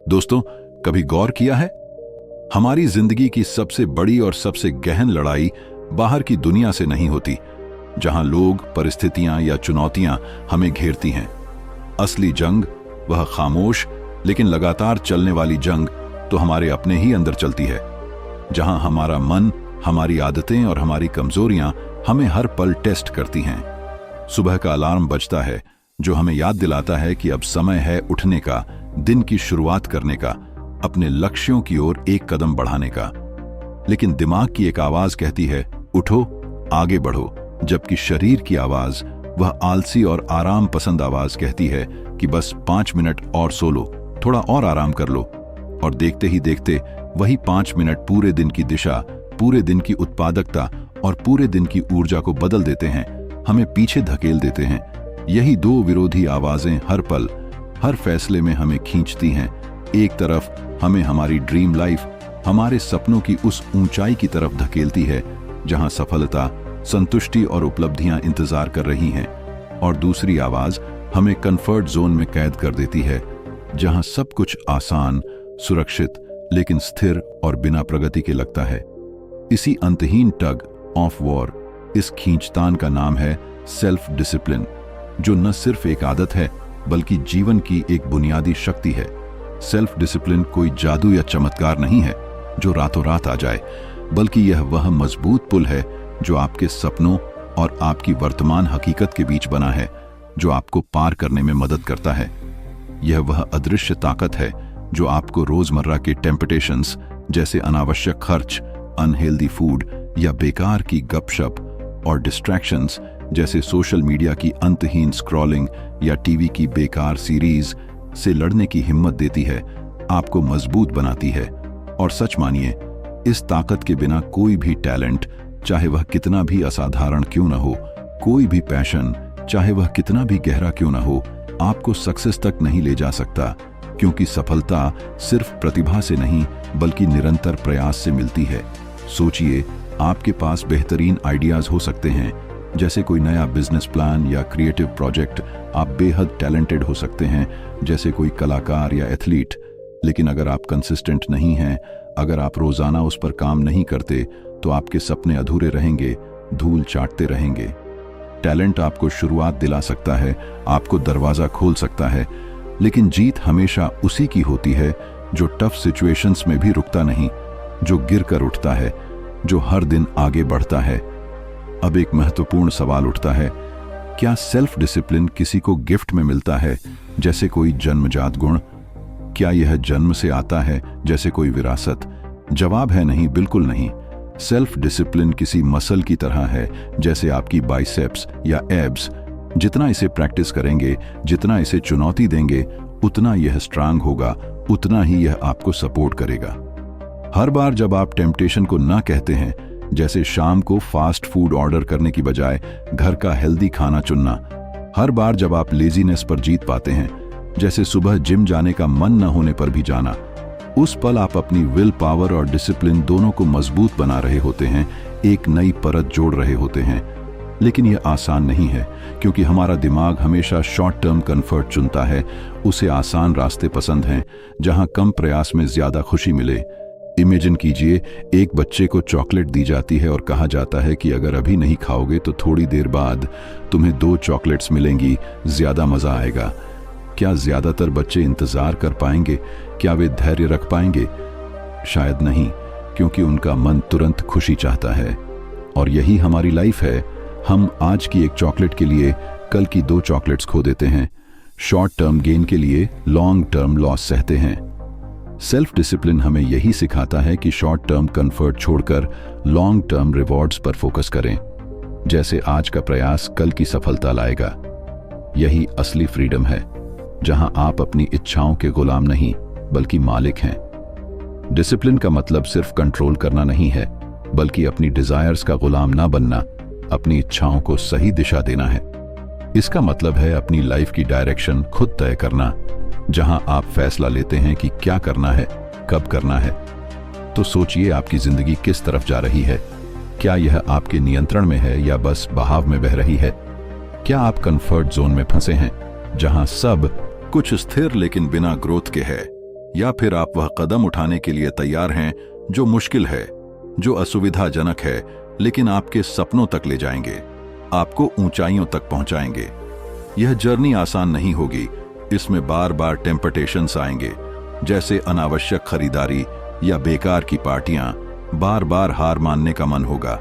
दोस्तों, कभी गौर किया है, हमारी जिंदगी की सबसे बड़ी और सबसे गहन लड़ाई बाहर की दुनिया से नहीं होती, जहां लोग, परिस्थितियां या चुनौतियां हमें घेरती हैं। असली जंग वह खामोश लेकिन लगातार चलने वाली जंग तो हमारे अपने ही अंदर चलती है, जहां हमारा मन, हमारी आदतें और हमारी कमजोरियां हमें हर पल टेस्ट करती हैं। सुबह का अलार्म बजता है जो हमें याद दिलाता है कि अब समय है उठने का, दिन की शुरुआत करने का, अपने लक्ष्यों की ओर एक कदम बढ़ाने का। लेकिन दिमाग की एक आवाज कहती है, उठो, आगे बढ़ो, जबकि शरीर की आवाज, वह आलसी और आराम पसंद आवाज कहती है कि बस 5 मिनट और सो लो, थोड़ा और आराम कर लो। और देखते ही देखते वही 5 मिनट पूरे दिन की दिशा, पूरे दिन की उत्पादकता और पूरे दिन की ऊर्जा को बदल देते हैं, हमें पीछे धकेल देते हैं। यही दो विरोधी आवाजें हर पल, हर फैसले में हमें खींचती हैं। एक तरफ हमें हमारी ड्रीम लाइफ, हमारे सपनों की उस ऊंचाई की तरफ धकेलती है जहां सफलता, संतुष्टि और उपलब्धियां इंतजार कर रही हैं, और दूसरी आवाज हमें कंफर्ट जोन में कैद कर देती है, जहां सब कुछ आसान, सुरक्षित लेकिन स्थिर और बिना प्रगति के लगता है। इसी अंतहीन टग ऑफ वॉर, इस खींचतान का नाम है सेल्फ डिसिप्लिन, जो न सिर्फ एक आदत है बल्कि जीवन की एक बुनियादी शक्ति है। सेल्फ डिसिप्लिन कोई जादू या चमत्कार नहीं है जो रातों रात आ जाए, बल्कि यह वह मजबूत पुल है जो आपके सपनों और आपकी वर्तमान हकीकत के बीच बना है, जो आपको पार करने में मदद करता है। यह वह अदृश्य ताकत है जो आपको रोजमर्रा के टेम्पटेशंस जैसे अनावश्यक खर्च, अनहेल्दी फूड या बेकार की गपशप और डिस्ट्रैक्शंस जैसे सोशल मीडिया की अंतहीन स्क्रॉलिंग या टीवी की बेकार सीरीज से लड़ने की हिम्मत देती है, आपको मजबूत बनाती है। और सच मानिए, इस ताकत के बिना कोई भी टैलेंट, चाहे वह कितना भी असाधारण क्यों न हो, कोई भी पैशन, चाहे वह कितना भी गहरा क्यों न हो, आपको सक्सेस तक नहीं ले जा सकता, क्योंकि सफलता सिर्फ प्रतिभा से नहीं बल्कि निरंतर प्रयास से मिलती है। सोचिए, आपके पास बेहतरीन आइडियाज हो सकते हैं, जैसे कोई नया बिजनेस प्लान या क्रिएटिव प्रोजेक्ट, आप बेहद टैलेंटेड हो सकते हैं जैसे कोई कलाकार या एथलीट, लेकिन अगर आप कंसिस्टेंट नहीं हैं, अगर आप रोजाना उस पर काम नहीं करते, तो आपके सपने अधूरे रहेंगे, धूल चाटते रहेंगे। टैलेंट आपको शुरुआत दिला सकता है, आपको दरवाजा खोल सकता है, लेकिन जीत हमेशा उसी की होती है जो टफ सिचुएशंस में भी रुकता नहीं, जो गिर कर उठता है, जो हर दिन आगे बढ़ता है। अब एक महत्वपूर्ण सवाल उठता है, क्या सेल्फ डिसिप्लिन किसी को गिफ्ट में मिलता है जैसे कोई जन्मजात गुण? क्या यह जन्म से आता है जैसे कोई विरासत? जवाब है नहीं, बिल्कुल नहीं। सेल्फ डिसिप्लिन किसी मसल की तरह है, जैसे आपकी बाइसेप्स या एब्स। जितना इसे प्रैक्टिस करेंगे, जितना इसे चुनौती देंगे, उतना यह स्ट्रांग होगा, उतना ही यह आपको सपोर्ट करेगा। हर बार जब आप टेम्पटेशन को ना कहते हैं, जैसे शाम को फास्ट फूड ऑर्डर करने की बजाय घर का हेल्दी खाना चुनना, हर बार जब आप लेजीनेस पर जीत पाते हैं, जैसे सुबह जिम जाने का मन न होने पर भी जाना, उस पल आप अपनी विल पावर और डिसिप्लिन दोनों को मजबूत बना रहे होते हैं, एक नई परत जोड़ रहे होते हैं। लेकिन यह आसान नहीं है, क्योंकि हमारा दिमाग हमेशा शॉर्ट टर्म कंफर्ट चुनता है। उसे आसान रास्ते पसंद हैं, जहां कम प्रयास में ज्यादा खुशी मिले। इमेजिन कीजिए, एक बच्चे को चॉकलेट दी जाती है और कहा जाता है कि अगर अभी नहीं खाओगे तो थोड़ी देर बाद तुम्हें 2 चॉकलेट्स मिलेंगी, ज्यादा मजा आएगा। क्या ज्यादातर बच्चे इंतजार कर पाएंगे? क्या वे धैर्य रख पाएंगे? शायद नहीं, क्योंकि उनका मन तुरंत खुशी चाहता है। और यही हमारी लाइफ है। हम आज की एक चॉकलेट के लिए कल की 2 चॉकलेट्स खो देते हैं, शॉर्ट टर्म गेन के लिए लॉन्ग टर्म लॉस सहते हैं। सेल्फ डिसिप्लिन हमें यही सिखाता है कि शॉर्ट टर्म कंफर्ट छोड़कर लॉन्ग टर्म रिवॉर्ड्स पर फोकस करें, जैसे आज का प्रयास कल की सफलता लाएगा। यही असली फ्रीडम है, जहां आप अपनी इच्छाओं के गुलाम नहीं बल्कि मालिक हैं। डिसिप्लिन का मतलब सिर्फ कंट्रोल करना नहीं है, बल्कि अपनी डिजायर्स का गुलाम ना बनना, अपनी इच्छाओं को सही दिशा देना है। इसका मतलब है अपनी लाइफ की डायरेक्शन खुद तय करना, जहां आप फैसला लेते हैं कि क्या करना है, कब करना है। तो सोचिए, आपकी जिंदगी किस तरफ जा रही है? क्या यह आपके नियंत्रण में है या बस बहाव में बह रही है? क्या आप कंफर्ट जोन में फंसे हैं, जहां सब कुछ स्थिर लेकिन बिना ग्रोथ के है? या फिर आप वह कदम उठाने के लिए तैयार हैं जो मुश्किल है, जो असुविधाजनक है, लेकिन आपके सपनों तक ले जाएंगे, आपको ऊंचाइयों तक पहुंचाएंगे। यह जर्नी आसान नहीं होगी। इसमें बार बार टेम्पटेशंस आएंगे, जैसे अनावश्यक खरीदारी या बेकार की पार्टियां। बार बार हार मानने का मन होगा,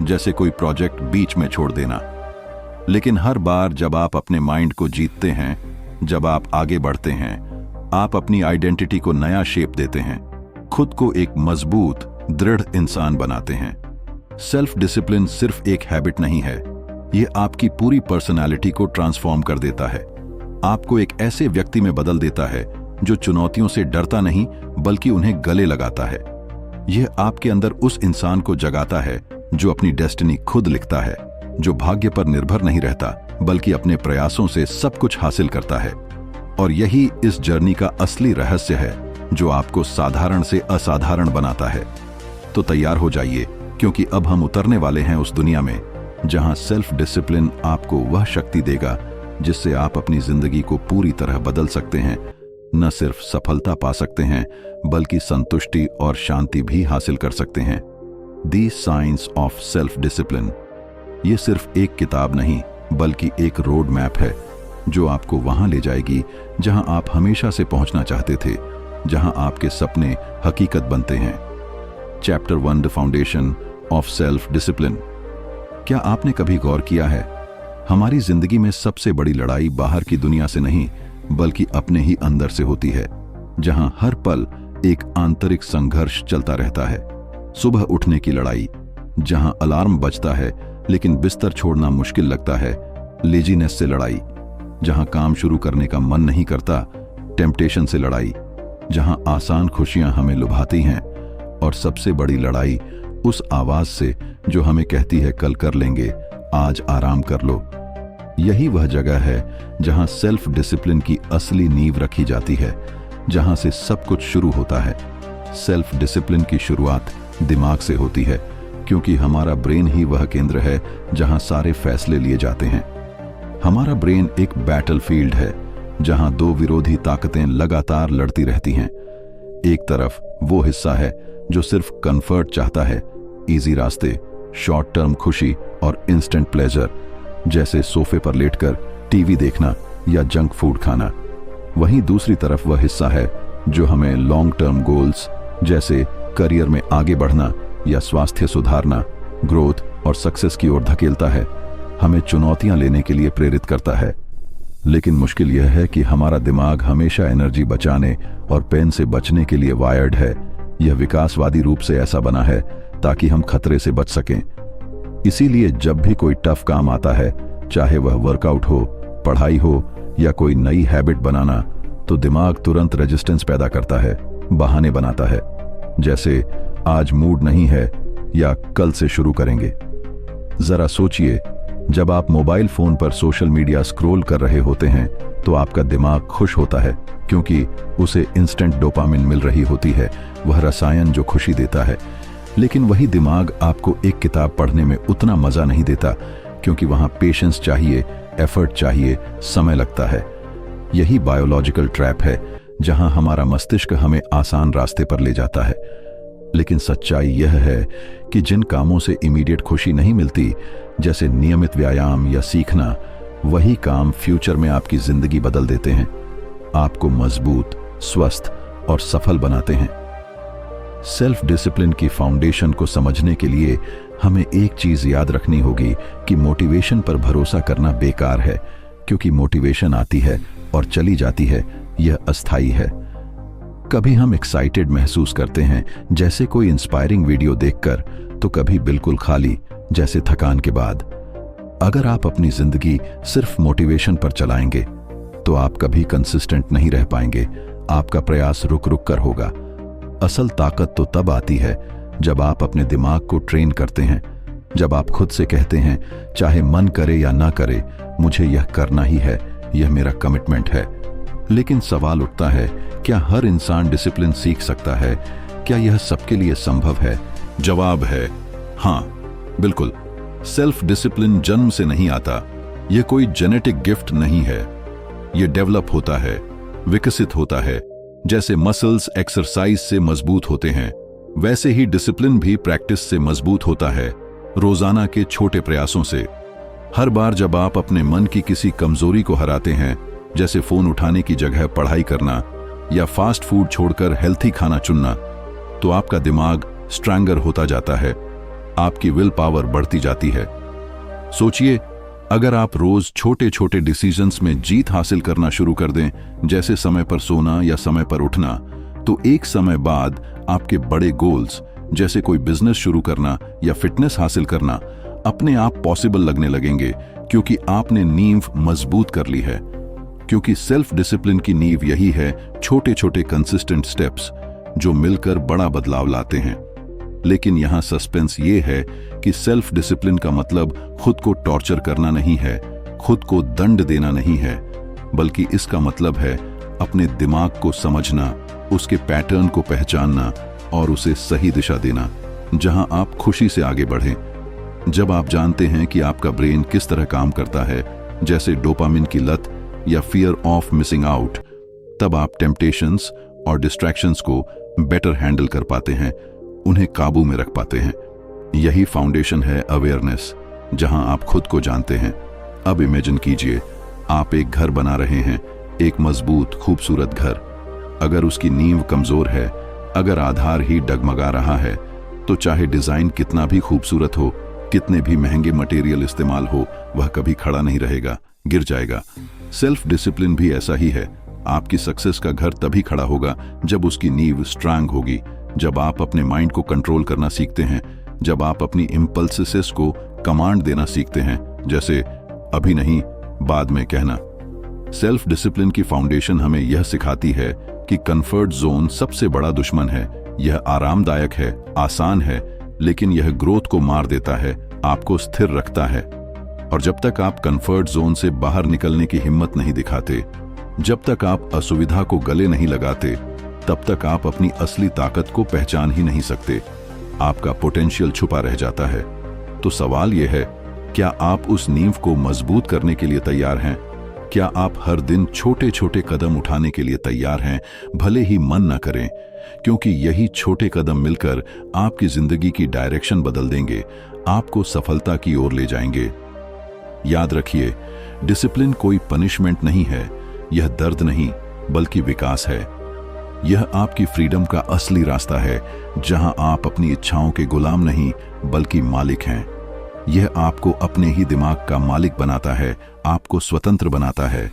जैसे कोई प्रोजेक्ट बीच में छोड़ देना। लेकिन हर बार जब आप अपने माइंड को जीतते हैं, जब आप आगे बढ़ते हैं, आप अपनी आइडेंटिटी को नया शेप देते हैं, खुद को एक मजबूत, दृढ़ इंसान बनाते हैं। सेल्फ डिसिप्लिन सिर्फ एक हैबिट नहीं है, यह आपकी पूरी पर्सनालिटी को ट्रांसफॉर्म कर देता है। आपको एक ऐसे व्यक्ति में बदल देता है जो चुनौतियों से डरता नहीं बल्कि उन्हें गले लगाता है। यह आपके अंदर उस इंसान को जगाता है जो अपनी डेस्टिनी खुद लिखता है, जो भाग्य पर निर्भर नहीं रहता बल्कि अपने प्रयासों से सब कुछ हासिल करता है। और यही इस जर्नी का असली रहस्य है जो आपको साधारण से असाधारण बनाता है। तो तैयार हो जाइए, क्योंकि अब हम उतरने वाले हैं उस दुनिया में जहां सेल्फ डिसिप्लिन आपको वह शक्ति देगा जिससे आप अपनी जिंदगी को पूरी तरह बदल सकते हैं। न सिर्फ सफलता पा सकते हैं बल्कि संतुष्टि और शांति भी हासिल कर सकते हैं। The science of self discipline, ये सिर्फ एक किताब नहीं बल्कि एक रोड मैप है जो आपको वहां ले जाएगी जहां आप हमेशा से पहुंचना चाहते थे, जहां आपके सपने हकीकत बनते हैं। Chapter 1, the foundation of self discipline. क्या आपने कभी गौर किया है, हमारी जिंदगी में सबसे बड़ी लड़ाई बाहर की दुनिया से नहीं बल्कि अपने ही अंदर से होती है, जहां हर पल एक आंतरिक संघर्ष चलता रहता है। सुबह उठने की लड़ाई, जहां अलार्म बजता है लेकिन बिस्तर छोड़ना मुश्किल लगता है। लेजीनेस से लड़ाई, जहां काम शुरू करने का मन नहीं करता। टेम्पटेशन से लड़ाई, जहां आसान खुशियां हमें लुभाती हैं। और सबसे बड़ी लड़ाई उस आवाज से जो हमें कहती है कल कर लेंगे, आज आराम कर लो। यही वह जगह है जहां सेल्फ डिसिप्लिन की असली नींव रखी जाती है, जहां से सब कुछ शुरू होता है। सेल्फ डिसिप्लिन की शुरुआत दिमाग से होती है, क्योंकि हमारा ब्रेन ही वह केंद्र है जहां सारे फैसले लिए जाते हैं। हमारा ब्रेन एक बैटलफील्ड है जहां दो विरोधी ताकतें लगातार लड़ती रहती हैं। एक तरफ वो हिस्सा है जो सिर्फ कंफर्ट चाहता है, इजी रास्ते, शॉर्ट टर्म खुशी और इंस्टेंट प्लेजर, जैसे सोफे पर लेटकर टीवी देखना या जंक फूड खाना। वहीं दूसरी तरफ वह हिस्सा है जो हमें लॉन्ग टर्म गोल्स जैसे करियर में आगे बढ़ना या स्वास्थ्य सुधारना, ग्रोथ और सक्सेस की ओर धकेलता है, हमें चुनौतियां लेने के लिए प्रेरित करता है। लेकिन मुश्किल यह है कि हमारा दिमाग हमेशा एनर्जी बचाने और पेन से बचने के लिए वायर्ड है। यह विकासवादी रूप से ऐसा बना है ताकि हम खतरे से बच सकें। इसीलिए जब भी कोई टफ काम आता है, चाहे वह वर्कआउट हो, पढ़ाई हो या कोई नई हैबिट बनाना, तो दिमाग तुरंत रेजिस्टेंस पैदा करता है, बहाने बनाता है, जैसे आज मूड नहीं है या कल से शुरू करेंगे। जरा सोचिए, जब आप मोबाइल फोन पर सोशल मीडिया स्क्रॉल कर रहे होते हैं तो आपका दिमाग खुश होता है क्योंकि उसे इंस्टेंट डोपामिन मिल रही होती है, वह रसायन जो खुशी देता है। लेकिन वही दिमाग आपको एक किताब पढ़ने में उतना मजा नहीं देता, क्योंकि वहां पेशेंस चाहिए, एफर्ट चाहिए, समय लगता है। यही बायोलॉजिकल ट्रैप है जहां हमारा मस्तिष्क हमें आसान रास्ते पर ले जाता है। लेकिन सच्चाई यह है कि जिन कामों से इमीडिएट खुशी नहीं मिलती, जैसे नियमित व्यायाम या सीखना, वही काम फ्यूचर में आपकी जिंदगी बदल देते हैं, आपको मजबूत, स्वस्थ और सफल बनाते हैं। सेल्फ डिसिप्लिन की फाउंडेशन को समझने के लिए हमें एक चीज याद रखनी होगी कि मोटिवेशन पर भरोसा करना बेकार है, क्योंकि मोटिवेशन आती है और चली जाती है, यह अस्थायी है। कभी हम एक्साइटेड महसूस करते हैं जैसे कोई इंस्पायरिंग वीडियो देखकर, तो कभी बिल्कुल खाली जैसे थकान के बाद। अगर आप अपनी जिंदगी सिर्फ मोटिवेशन पर चलाएंगे तो आप कभी कंसिस्टेंट नहीं रह पाएंगे, आपका प्रयास रुक रुक कर होगा। असल ताकत तो तब आती है जब आप अपने दिमाग को ट्रेन करते हैं, जब आप खुद से कहते हैं चाहे मन करे या ना करे, मुझे यह करना ही है, यह मेरा कमिटमेंट है। लेकिन सवाल उठता है, क्या हर इंसान डिसिप्लिन सीख सकता है? क्या यह सबके लिए संभव है? जवाब है हाँ, बिल्कुल। सेल्फ डिसिप्लिन जन्म से नहीं आता, यह कोई जेनेटिक गिफ्ट नहीं है। यह डेवलप होता है, विकसित होता है, जैसे मसल्स एक्सरसाइज से मजबूत होते हैं, वैसे ही डिसिप्लिन भी प्रैक्टिस से मजबूत होता है, रोजाना के छोटे प्रयासों से। हर बार जब आप अपने मन की किसी कमजोरी को हराते हैं, जैसे फोन उठाने की जगह पढ़ाई करना या फास्ट फूड छोड़कर हेल्थी खाना चुनना, तो आपका दिमाग स्ट्रॉन्गर होता जाता है, आपकी विल पावर बढ़ती जाती है। सोचिए, अगर आप रोज छोटे छोटे डिसीजंस में जीत हासिल करना शुरू कर दें, जैसे समय पर सोना या समय पर उठना, तो एक समय बाद आपके बड़े गोल्स जैसे कोई बिजनेस शुरू करना या फिटनेस हासिल करना अपने आप पॉसिबल लगने लगेंगे, क्योंकि आपने नींव मजबूत कर ली है। क्योंकि सेल्फ डिसिप्लिन की नींव यही है, छोटे छोटे कंसिस्टेंट स्टेप्स जो मिलकर बड़ा बदलाव लाते हैं। लेकिन यहां सस्पेंस ये है कि सेल्फ डिसिप्लिन का मतलब खुद को टॉर्चर करना नहीं है, खुद को दंड देना नहीं है, बल्कि इसका मतलब है अपने दिमाग को समझना, उसके पैटर्न को पहचानना और उसे सही दिशा देना, जहां आप खुशी से आगे बढ़ें। जब आप जानते हैं कि आपका ब्रेन किस तरह काम करता है, जैसे डोपामिन की लत या फियर ऑफ मिसिंग आउट, तब आप टेम्पटेशंस और डिस्ट्रैक्शंस को बेटर हैंडल कर पाते हैं, उन्हें काबू में रख पाते हैं। यही फाउंडेशन है अवेयरनेस, जहां आप खुद को जानते हैं। अब इमेजिन कीजिए, आप एक घर बना रहे हैं, एक मजबूत खूबसूरत घर। अगर उसकी नींव कमजोर है, अगर आधार ही डगमगा रहा है, तो चाहे डिजाइन कितना भी खूबसूरत हो, कितने भी महंगे मटेरियल इस्तेमाल हो, वह कभी खड़ा नहीं रहेगा, गिर जाएगा। सेल्फ डिसिप्लिन भी ऐसा ही है। आपकी सक्सेस का घर तभी खड़ा होगा जब उसकी नींव स्ट्रांग होगी, जब आप अपने माइंड को कंट्रोल करना सीखते हैं, जब आप अपनी इंपल्सेस को कमांड देना सीखते हैं, जैसे अभी नहीं, बाद में कहना। सेल्फ डिसिप्लिन की फाउंडेशन हमें यह सिखाती है कि कंफर्ट जोन सबसे बड़ा दुश्मन है। यह आरामदायक है, आसान है, लेकिन यह ग्रोथ को मार देता है, आपको स्थिर रखता है। और जब तक आप कंफर्ट जोन से बाहर निकलने की हिम्मत नहीं दिखाते, जब तक आप असुविधा को गले नहीं लगाते, तब तक आप अपनी असली ताकत को पहचान ही नहीं सकते। आपका पोटेंशियल छुपा रह जाता है। तो सवाल यह है, क्या आप उस नींव को मजबूत करने के लिए तैयार हैं? क्या आप हर दिन छोटे छोटे कदम उठाने के लिए तैयार हैं, भले ही मन न करें? क्योंकि यही छोटे कदम मिलकर आपकी जिंदगी की डायरेक्शन बदल देंगे, आपको सफलता की ओर ले जाएंगे। याद रखिए, डिसिप्लिन कोई पनिशमेंट नहीं है, यह दर्द नहीं बल्कि विकास है। यह आपकी फ्रीडम का असली रास्ता है, जहां आप अपनी इच्छाओं के गुलाम नहीं बल्कि मालिक हैं। यह आपको अपने ही दिमाग का मालिक बनाता है, आपको स्वतंत्र बनाता है।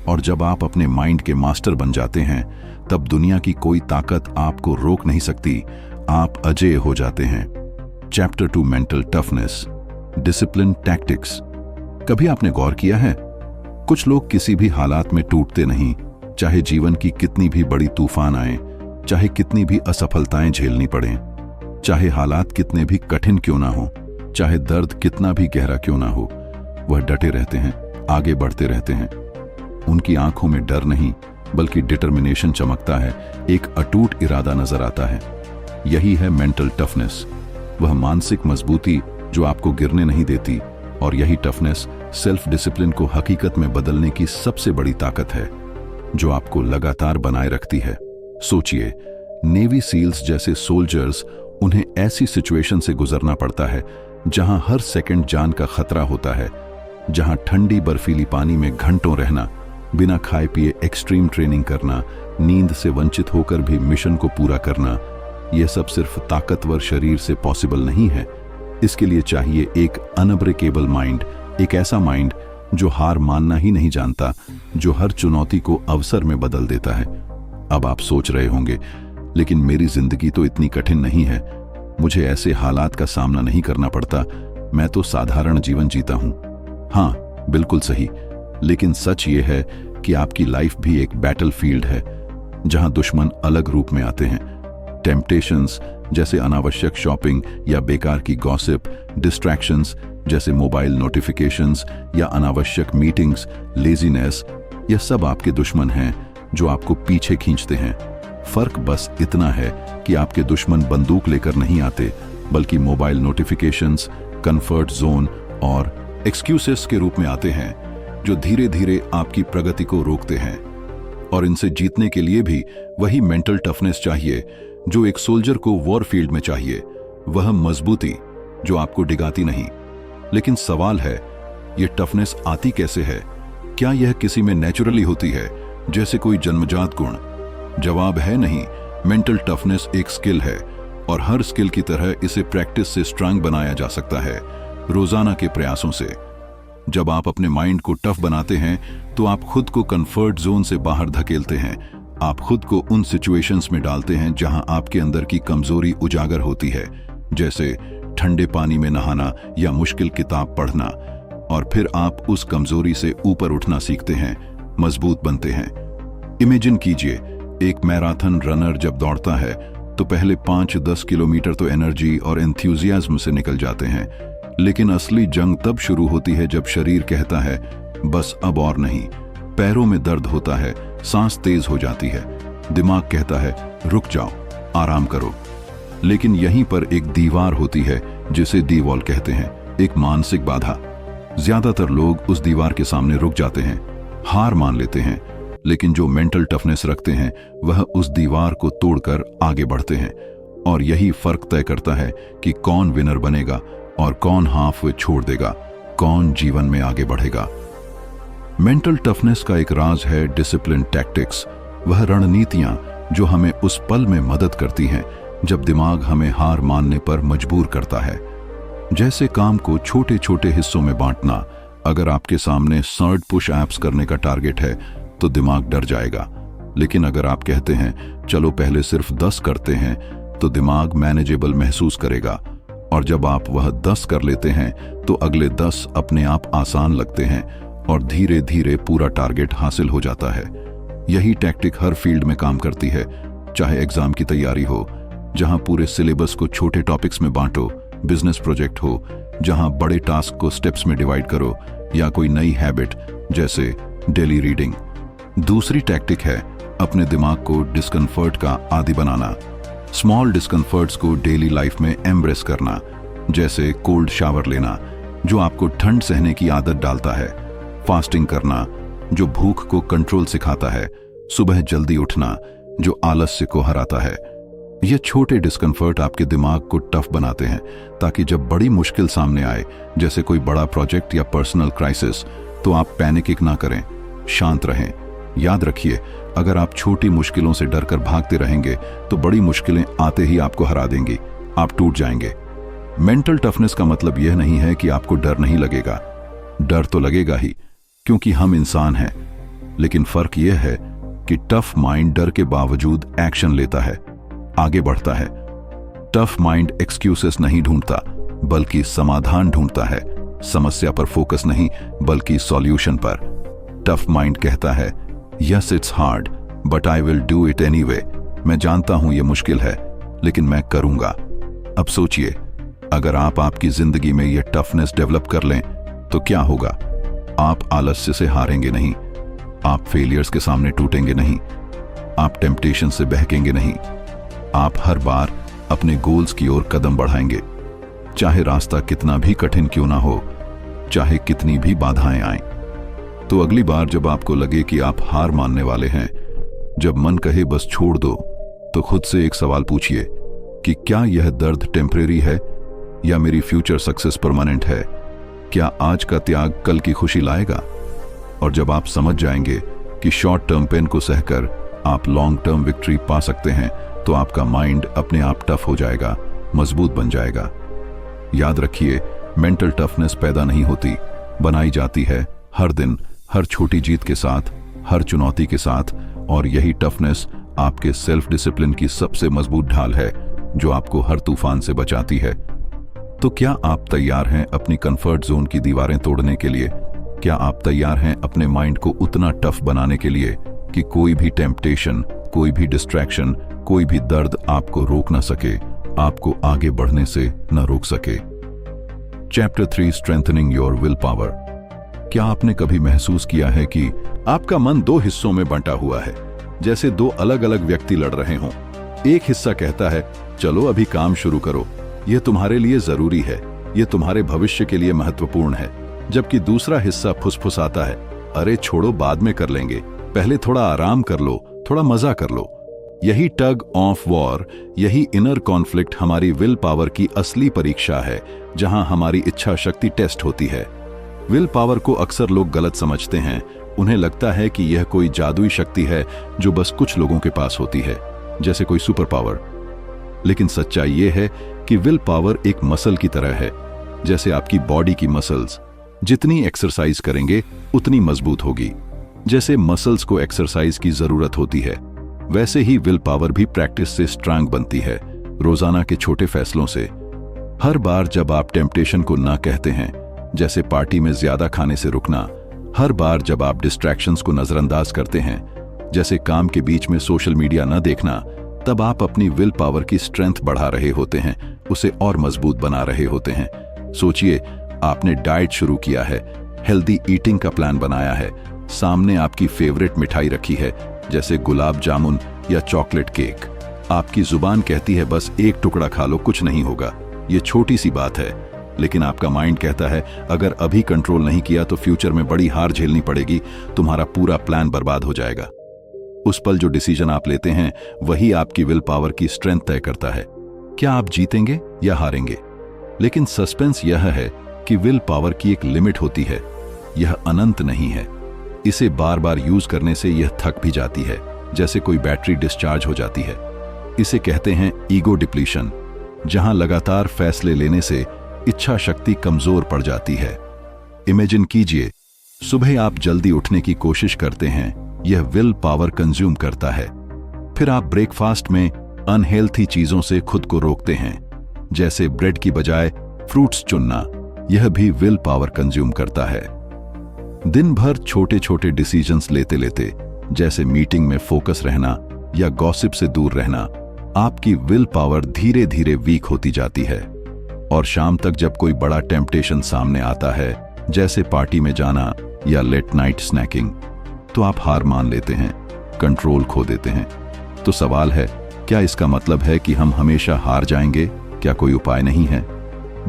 और जब आप अपने माइंड के मास्टर बन जाते हैं, तब दुनिया की कोई ताकत आपको रोक नहीं सकती, आप अजेय हो जाते हैं। Chapter 2 mental toughness, discipline tactics. कभी आपने गौर किया है, कुछ लोग किसी भी हालात में टूटते नहीं, चाहे जीवन की कितनी भी बड़ी तूफान आए, चाहे कितनी भी असफलताएं झेलनी पड़ें, चाहे हालात कितने भी कठिन क्यों ना हो, चाहे दर्द कितना भी गहरा क्यों ना हो, वह डटे रहते हैं, आगे बढ़ते रहते हैं। उनकी आंखों में डर नहीं बल्कि डिटर्मिनेशन चमकता है, एक अटूट इरादा नजर आता है। यही है मेंटल टफनेस, वह मानसिक मजबूती जो आपको गिरने नहीं देती। और यही टफनेस सेल्फ डिसिप्लिन को हकीकत में बदलने की सबसे बड़ी ताकत है, जो आपको लगातार बनाए रखती है। सोचिए, नेवी सील्स जैसे सोल्जर्स, उन्हें ऐसी सिचुएशन से गुजरना पड़ता है जहां हर सेकंड जान का खतरा होता है, जहां ठंडी बर्फीली पानी में घंटों रहना, बिना खाए पिए एक्सट्रीम ट्रेनिंग करना, नींद से वंचित होकर भी मिशन को पूरा करना। यह सब सिर्फ ताकतवर शरीर से पॉसिबल नहीं है। इसके लिए चाहिए एक अनब्रेकेबल माइंड, एक ऐसा माइंड जो हार मानना ही नहीं जानता, जो हर चुनौती को अवसर में बदल देता है। अब आप सोच रहे होंगे, लेकिन मेरी जिंदगी तो इतनी कठिन नहीं है, मुझे ऐसे हालात का सामना नहीं करना पड़ता, मैं तो साधारण जीवन जीता हूं। हाँ, बिल्कुल सही, लेकिन सच ये है कि आपकी लाइफ भी एक बैटल फील्ड है, जहां दुश्मन अलग रूप में आते हैं। टेम्पटेशंस जैसे अनावश्यक शॉपिंग या बेकार की गॉसिप, डिस्ट्रैक्शंस जैसे मोबाइल नोटिफिकेशंस या अनावश्यक मीटिंग्स, लेजीनेस, यह सब आपके दुश्मन हैं जो आपको पीछे खींचते हैं। फर्क बस इतना है कि आपके दुश्मन बंदूक लेकर नहीं आते, बल्कि मोबाइल नोटिफिकेशंस, कंफर्ट जोन और एक्सक्यूजेस के रूप में आते हैं, जो धीरे धीरे आपकी प्रगति को रोकते हैं। और इनसे जीतने के लिए भी वही मेंटल टफनेस चाहिए जो एक सोल्जर को वॉर फील्ड में चाहिए, वह मजबूती जो आपको डिगाती नहीं। लेकिन सवाल है, ये टफनेस आती कैसे है? क्या यह किसी में नेचुरली होती है, जैसे कोई जन्मजात गुण? जवाब है नहीं। मेंटल टफनेस एक स्किल है और हर स्किल की तरह इसे प्रैक्टिस से स्ट्रांग बनाया जा सकता है, रोजाना के प्रयासों से। जब आप अपने माइंड को टफ बनाते हैं तो आप खुद को कंफर्ट जोन से बाहर धकेलते हैं। आप खुद को उन सिचुएशंस में डालते हैं जहां आपके अंदर की कमजोरी उजागर होती है, जैसे ठंडे पानी में नहाना या मुश्किल किताब पढ़ना, और फिर आप उस कमजोरी से ऊपर उठना सीखते हैं, मजबूत बनते हैं। इमेजिन कीजिए, एक मैराथन रनर जब दौड़ता है तो पहले 5-10 किलोमीटर तो एनर्जी और एंथुसियाज्म से निकल जाते हैं, लेकिन असली जंग तब शुरू होती है जब शरीर कहता है बस अब और नहीं। पैरों में दर्द होता है, सांस तेज हो जाती है, दिमाग कहता है रुक जाओ, आराम करो। लेकिन यहीं पर एक दीवार होती है जिसे दी वॉल कहते हैं, एक मानसिक बाधा। ज्यादातर लोग उस दीवार के सामने रुक जाते हैं, हार मान लेते हैं, लेकिन जो मेंटल टफनेस रखते हैं वह उस दीवार को तोड़कर आगे बढ़ते हैं। और यही फर्क तय करता है कि कौन विनर बनेगा और कौन हाफ वे छोड़ देगा, कौन जीवन में आगे बढ़ेगा। मेंटल टफनेस का एक राज है डिसिप्लिन टैक्टिक्स, वह रणनीतियां जो हमें उस पल में मदद करती हैं जब दिमाग हमें हार मानने पर मजबूर करता है। जैसे काम को छोटे छोटे हिस्सों में बांटना। अगर आपके सामने 100 पुश एप्स करने का टारगेट है तो दिमाग डर जाएगा, लेकिन अगर आप कहते हैं चलो पहले सिर्फ 10 करते हैं तो दिमाग मैनेजेबल महसूस करेगा, और जब आप वह 10 कर लेते हैं तो अगले 10 अपने आप आसान लगते हैं और धीरे धीरे पूरा टारगेट हासिल हो जाता है। यही टैक्टिक हर फील्ड में काम करती है, चाहे एग्जाम की तैयारी हो जहां पूरे सिलेबस को छोटे टॉपिक्स में बांटो, बिजनेस प्रोजेक्ट हो जहां बड़े टास्क को स्टेप्स में डिवाइड करो, या कोई नई हैबिट जैसे डेली रीडिंग। दूसरी टैक्टिक है अपने दिमाग को डिस्कम्फर्ट का आदी बनाना। स्मॉल डिस्कम्फर्ट्स को डेली लाइफ में एम्ब्रेस करना, जैसे कोल्ड शावर लेना जो आपको ठंड सहने की आदत डालता है, फास्टिंग करना जो भूख को कंट्रोल सिखाता है, सुबह जल्दी उठना जो आलस्य को हराता है। ये छोटे डिस्कम्फर्ट आपके दिमाग को टफ बनाते हैं ताकि जब बड़ी मुश्किल सामने आए, जैसे कोई बड़ा प्रोजेक्ट या पर्सनल क्राइसिस, तो आप पैनिक ना करें, शांत रहें। याद रखिए, अगर आप छोटी मुश्किलों से डरकर भागते रहेंगे तो बड़ी मुश्किलें आते ही आपको हरा देंगी, आप टूट जाएंगे। मेंटल टफनेस का मतलब यह नहीं है कि आपको डर नहीं लगेगा, डर तो लगेगा ही क्योंकि हम इंसान हैं, लेकिन फर्क यह है कि टफ माइंड डर के बावजूद एक्शन लेता है, आगे बढ़ता है। टफ माइंड एक्सक्यूजेस नहीं ढूंढता बल्कि समाधान ढूंढता है, समस्या पर फोकस नहीं बल्कि सॉल्यूशन पर। टफ माइंड कहता है yes it's hard but I will do it anyway. मैं जानता हूं यह मुश्किल है लेकिन मैं करूंगा। अब सोचिए, अगर आप आपकी जिंदगी में यह टफनेस डेवलप कर लें तो क्या होगा? आप आलस्य से हारेंगे नहीं, आप फेलियर्स के सामने टूटेंगे नहीं, आप टेम्पटेशन से बहकेंगे नहीं, आप हर बार अपने गोल्स की ओर कदम बढ़ाएंगे, चाहे रास्ता कितना भी कठिन क्यों ना हो, चाहे कितनी भी बाधाएं आएं। तो अगली बार जब आपको लगे कि आप हार मानने वाले हैं, जब मन कहे बस छोड़ दो, तो खुद से एक सवाल पूछिए कि क्या यह दर्द टेम्परेरी है या मेरी फ्यूचर सक्सेस परमानेंट है? क्या आज का त्याग कल की खुशी लाएगा? और जब आप समझ जाएंगे कि शॉर्ट टर्म पेन को सहकर आप लॉन्ग टर्म विक्ट्री पा सकते हैं, तो आपका माइंड अपने आप टफ हो जाएगा, मजबूत बन जाएगा। याद रखिए, मेंटल टफनेस पैदा नहीं होती, बनाई जाती है हर दिन, हर छोटी जीत के साथ, हर चुनौती के साथ। और यही टफनेस आपके सेल्फ डिसिप्लिन की सबसे मजबूत ढाल है जो आपको हर तूफान से बचाती है। तो क्या आप तैयार हैं अपनी कंफर्ट जोन की दीवारें तोड़ने के लिए? क्या आप तैयार हैं अपने माइंड को उतना टफ बनाने के लिए कि कोई भी टेम्पटेशन, कोई भी डिस्ट्रैक्शन, कोई भी दर्द आपको रोक ना सके, आपको आगे बढ़ने से न रोक सके? Chapter 3, strengthening your will power. क्या आपने कभी महसूस किया है कि आपका मन 2 हिस्सों में बंटा हुआ है, जैसे 2 अलग अलग व्यक्ति लड़ रहे हों? एक हिस्सा कहता है चलो अभी काम शुरू करो, यह तुम्हारे लिए जरूरी है, यह तुम्हारे भविष्य के लिए महत्वपूर्ण है, जबकि दूसरा हिस्सा फुसफुसाता है अरे छोड़ो बाद में कर लेंगे, पहले थोड़ा आराम कर लो, थोड़ा मजा कर लो। यही टग ऑफ वॉर, यही इनर कॉन्फ्लिक्ट हमारी विल पावर की असली परीक्षा है, जहां हमारी इच्छा शक्ति टेस्ट होती है। विल पावर को अक्सर लोग गलत समझते हैं। उन्हें लगता है कि यह कोई जादुई शक्ति है जो बस कुछ लोगों के पास होती है, जैसे कोई सुपर पावर। लेकिन सच्चाई यह है कि विल पावर एक मसल की तरह है, जैसे आपकी बॉडी की मसल्स। जितनी एक्सरसाइज करेंगे उतनी मजबूत होगी। जैसे मसल्स को एक्सरसाइज की जरूरत होती है, वैसे ही विल पावर भी प्रैक्टिस से स्ट्रांग बनती है, रोजाना के छोटे फैसलों से। हर बार जब आप टेम्पटेशन को ना कहते हैं, जैसे पार्टी में ज्यादा खाने से रुकना, हर बार जब आप डिस्ट्रैक्शंस को नजरअंदाज करते हैं, जैसे काम के बीच में सोशल मीडिया न देखना, तब आप अपनी विल पावर की स्ट्रेंथ बढ़ा रहे होते हैं, उसे और मजबूत बना रहे होते हैं। सोचिए, आपने डाइट शुरू किया है, हेल्दी ईटिंग का प्लान बनाया है, सामने आपकी फेवरेट मिठाई रखी है, जैसे गुलाब जामुन या चॉकलेट केक। आपकी जुबान कहती है बस एक टुकड़ा खा लो, कुछ नहीं होगा, ये छोटी सी बात है। लेकिन आपका माइंड कहता है अगर अभी कंट्रोल नहीं किया तो फ्यूचर में बड़ी हार झेलनी पड़ेगी, तुम्हारा पूरा प्लान बर्बाद हो जाएगा। उस पल जो डिसीजन आप लेते हैं वही आपकी विल पावर की स्ट्रेंथ तय करता है, क्या आप जीतेंगे या हारेंगे। लेकिन सस्पेंस यह है कि विल पावर की एक लिमिट होती है, यह अनंत नहीं है। इसे बार बार यूज करने से यह थक भी जाती है, जैसे कोई बैटरी डिस्चार्ज हो जाती है। इसे कहते हैं ईगो डिप्लीशन, जहां लगातार फैसले लेने से इच्छा शक्ति कमजोर पड़ जाती है। इमेजिन कीजिए, सुबह आप जल्दी उठने की कोशिश करते हैं, यह विल पावर कंज्यूम करता है। फिर आप ब्रेकफास्ट में अनहेल्थी चीजों से खुद को रोकते हैं, जैसे ब्रेड की बजाय फ्रूट्स चुनना, यह भी विल पावर कंज्यूम करता है। दिन भर छोटे छोटे डिसीजंस लेते लेते, जैसे मीटिंग में फोकस रहना या गॉसिप से दूर रहना, आपकी विल पावर धीरे धीरे वीक होती जाती है। और शाम तक जब कोई बड़ा टेम्पटेशन सामने आता है, जैसे पार्टी में जाना या लेट नाइट स्नैकिंग, तो आप हार मान लेते हैं, कंट्रोल खो देते हैं। तो सवाल है, क्या इसका मतलब है कि हम हमेशा हार जाएंगे? क्या कोई उपाय नहीं है?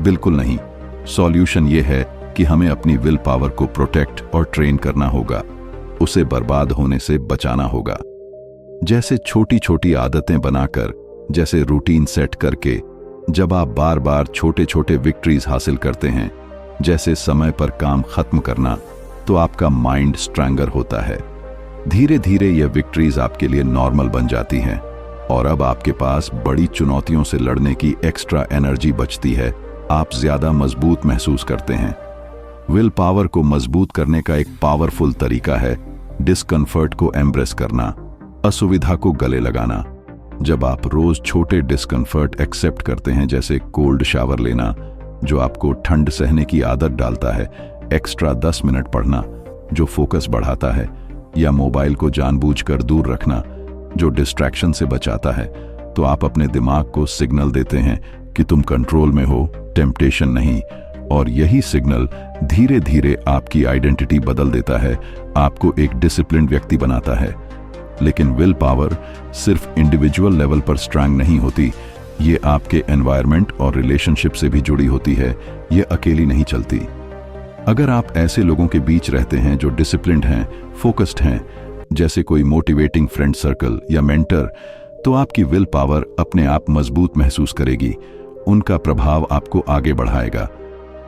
बिल्कुल नहीं। सॉल्यूशन यह है कि हमें अपनी विल पावर को प्रोटेक्ट और ट्रेन करना होगा, उसे बर्बाद होने से बचाना होगा। जैसे छोटी छोटी आदतें बनाकर, जैसे रूटीन सेट करके, जब आप बार बार छोटे छोटे विक्ट्रीज हासिल करते हैं, जैसे समय पर काम खत्म करना, तो आपका माइंड स्ट्रांगर होता है। धीरे धीरे यह विक्ट्रीज आपके लिए नॉर्मल बन जाती हैं और अब आपके पास बड़ी चुनौतियों से लड़ने की एक्स्ट्रा एनर्जी बचती है। आप ज्यादा मजबूत महसूस करते हैं। विल पावर को मजबूत करने का एक पावरफुल तरीका है डिस्कम्फर्ट को एम्ब्रेस करना, असुविधा को गले लगाना। जब आप रोज छोटे डिस्कम्फर्ट एक्सेप्ट करते हैं, जैसे कोल्ड शावर लेना जो आपको ठंड सहने की आदत डालता है, एक्स्ट्रा 10 मिनट पढ़ना जो फोकस बढ़ाता है, या मोबाइल को जानबूझकर दूर रखना जो डिस्ट्रैक्शन से बचाता है, तो आप अपने दिमाग को सिग्नल देते हैं कि तुम कंट्रोल में हो, टेम्पटेशन नहीं। और यही सिग्नल धीरे धीरे आपकी आइडेंटिटी बदल देता है, आपको एक डिसिप्लिन्ड व्यक्ति बनाता है। लेकिन विल पावर सिर्फ इंडिविजुअल लेवल पर स्ट्रांग नहीं होती, ये आपके एनवायरनमेंट और रिलेशनशिप से भी जुड़ी होती है, ये अकेली नहीं चलती। अगर आप ऐसे लोगों के बीच रहते हैं जो डिसिप्लिन्ड हैं, फोकस्ड हैं, जैसे कोई मोटिवेटिंग फ्रेंड सर्कल या मेंटर, तो आपकी विल पावर अपने आप मजबूत महसूस करेगी, उनका प्रभाव आपको आगे बढ़ाएगा।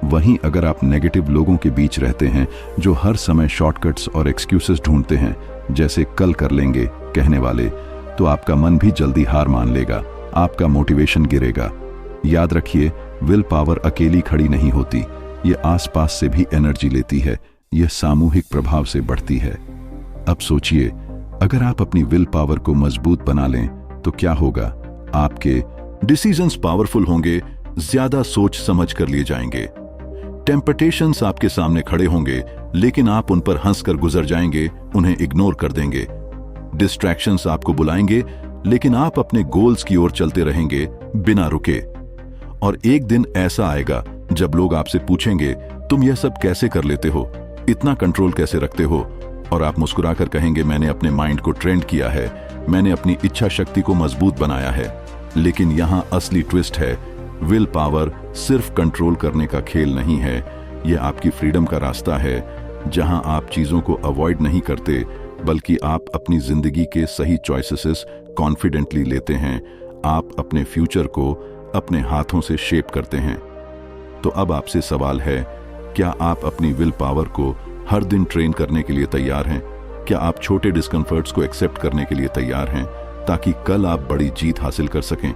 वहीं अगर आप नेगेटिव लोगों के बीच रहते हैं जो हर समय शॉर्टकट्स और एक्सक्यूजेस ढूंढते हैं, जैसे कल कर लेंगे कहने वाले, तो आपका मन भी जल्दी हार मान लेगा, आपका मोटिवेशन गिरेगा। याद रखिए, विल पावर अकेली खड़ी नहीं होती, ये आसपास से भी एनर्जी लेती है, यह सामूहिक प्रभाव से बढ़ती है। अब सोचिए, अगर आप अपनी विल पावर को मजबूत बना लें तो क्या होगा? आपके डिसीजंस पावरफुल होंगे, ज्यादा सोच समझ कर लिए जाएंगे। टेम्पटेशंस आपके सामने खड़े होंगे, लेकिन आप उन पर हंसकर गुजर जाएंगे, उन्हें इग्नोर कर देंगे। डिस्ट्रैक्शंस आपको बुलाएंगे, लेकिन आप अपने गोल्स की ओर चलते रहेंगे बिना रुके। और एक दिन ऐसा आएगा जब लोग आपसे पूछेंगे, तुम यह सब कैसे कर लेते हो, इतना कंट्रोल कैसे रखते हो? और आप मुस्कुराकर कहेंगे, मैंने अपने माइंड को ट्रेंड किया है, मैंने अपनी इच्छा शक्ति को मजबूत बनाया है। लेकिन यहां असली ट्विस्ट है, विल पावर सिर्फ कंट्रोल करने का खेल नहीं है, यह आपकी फ्रीडम का रास्ता है, जहां आप चीजों को अवॉइड नहीं करते, बल्कि आप अपनी जिंदगी के सही चॉइसेस कॉन्फिडेंटली लेते हैं। आप अपने फ्यूचर को अपने हाथों से शेप करते हैं। तो अब आपसे सवाल है, क्या आप अपनी विल पावर को हर दिन ट्रेन करने के लिए तैयार हैं? क्या आप छोटे डिस्कम्फर्ट्स को एक्सेप्ट करने के लिए तैयार हैं, ताकि कल आप बड़ी जीत हासिल कर सकें?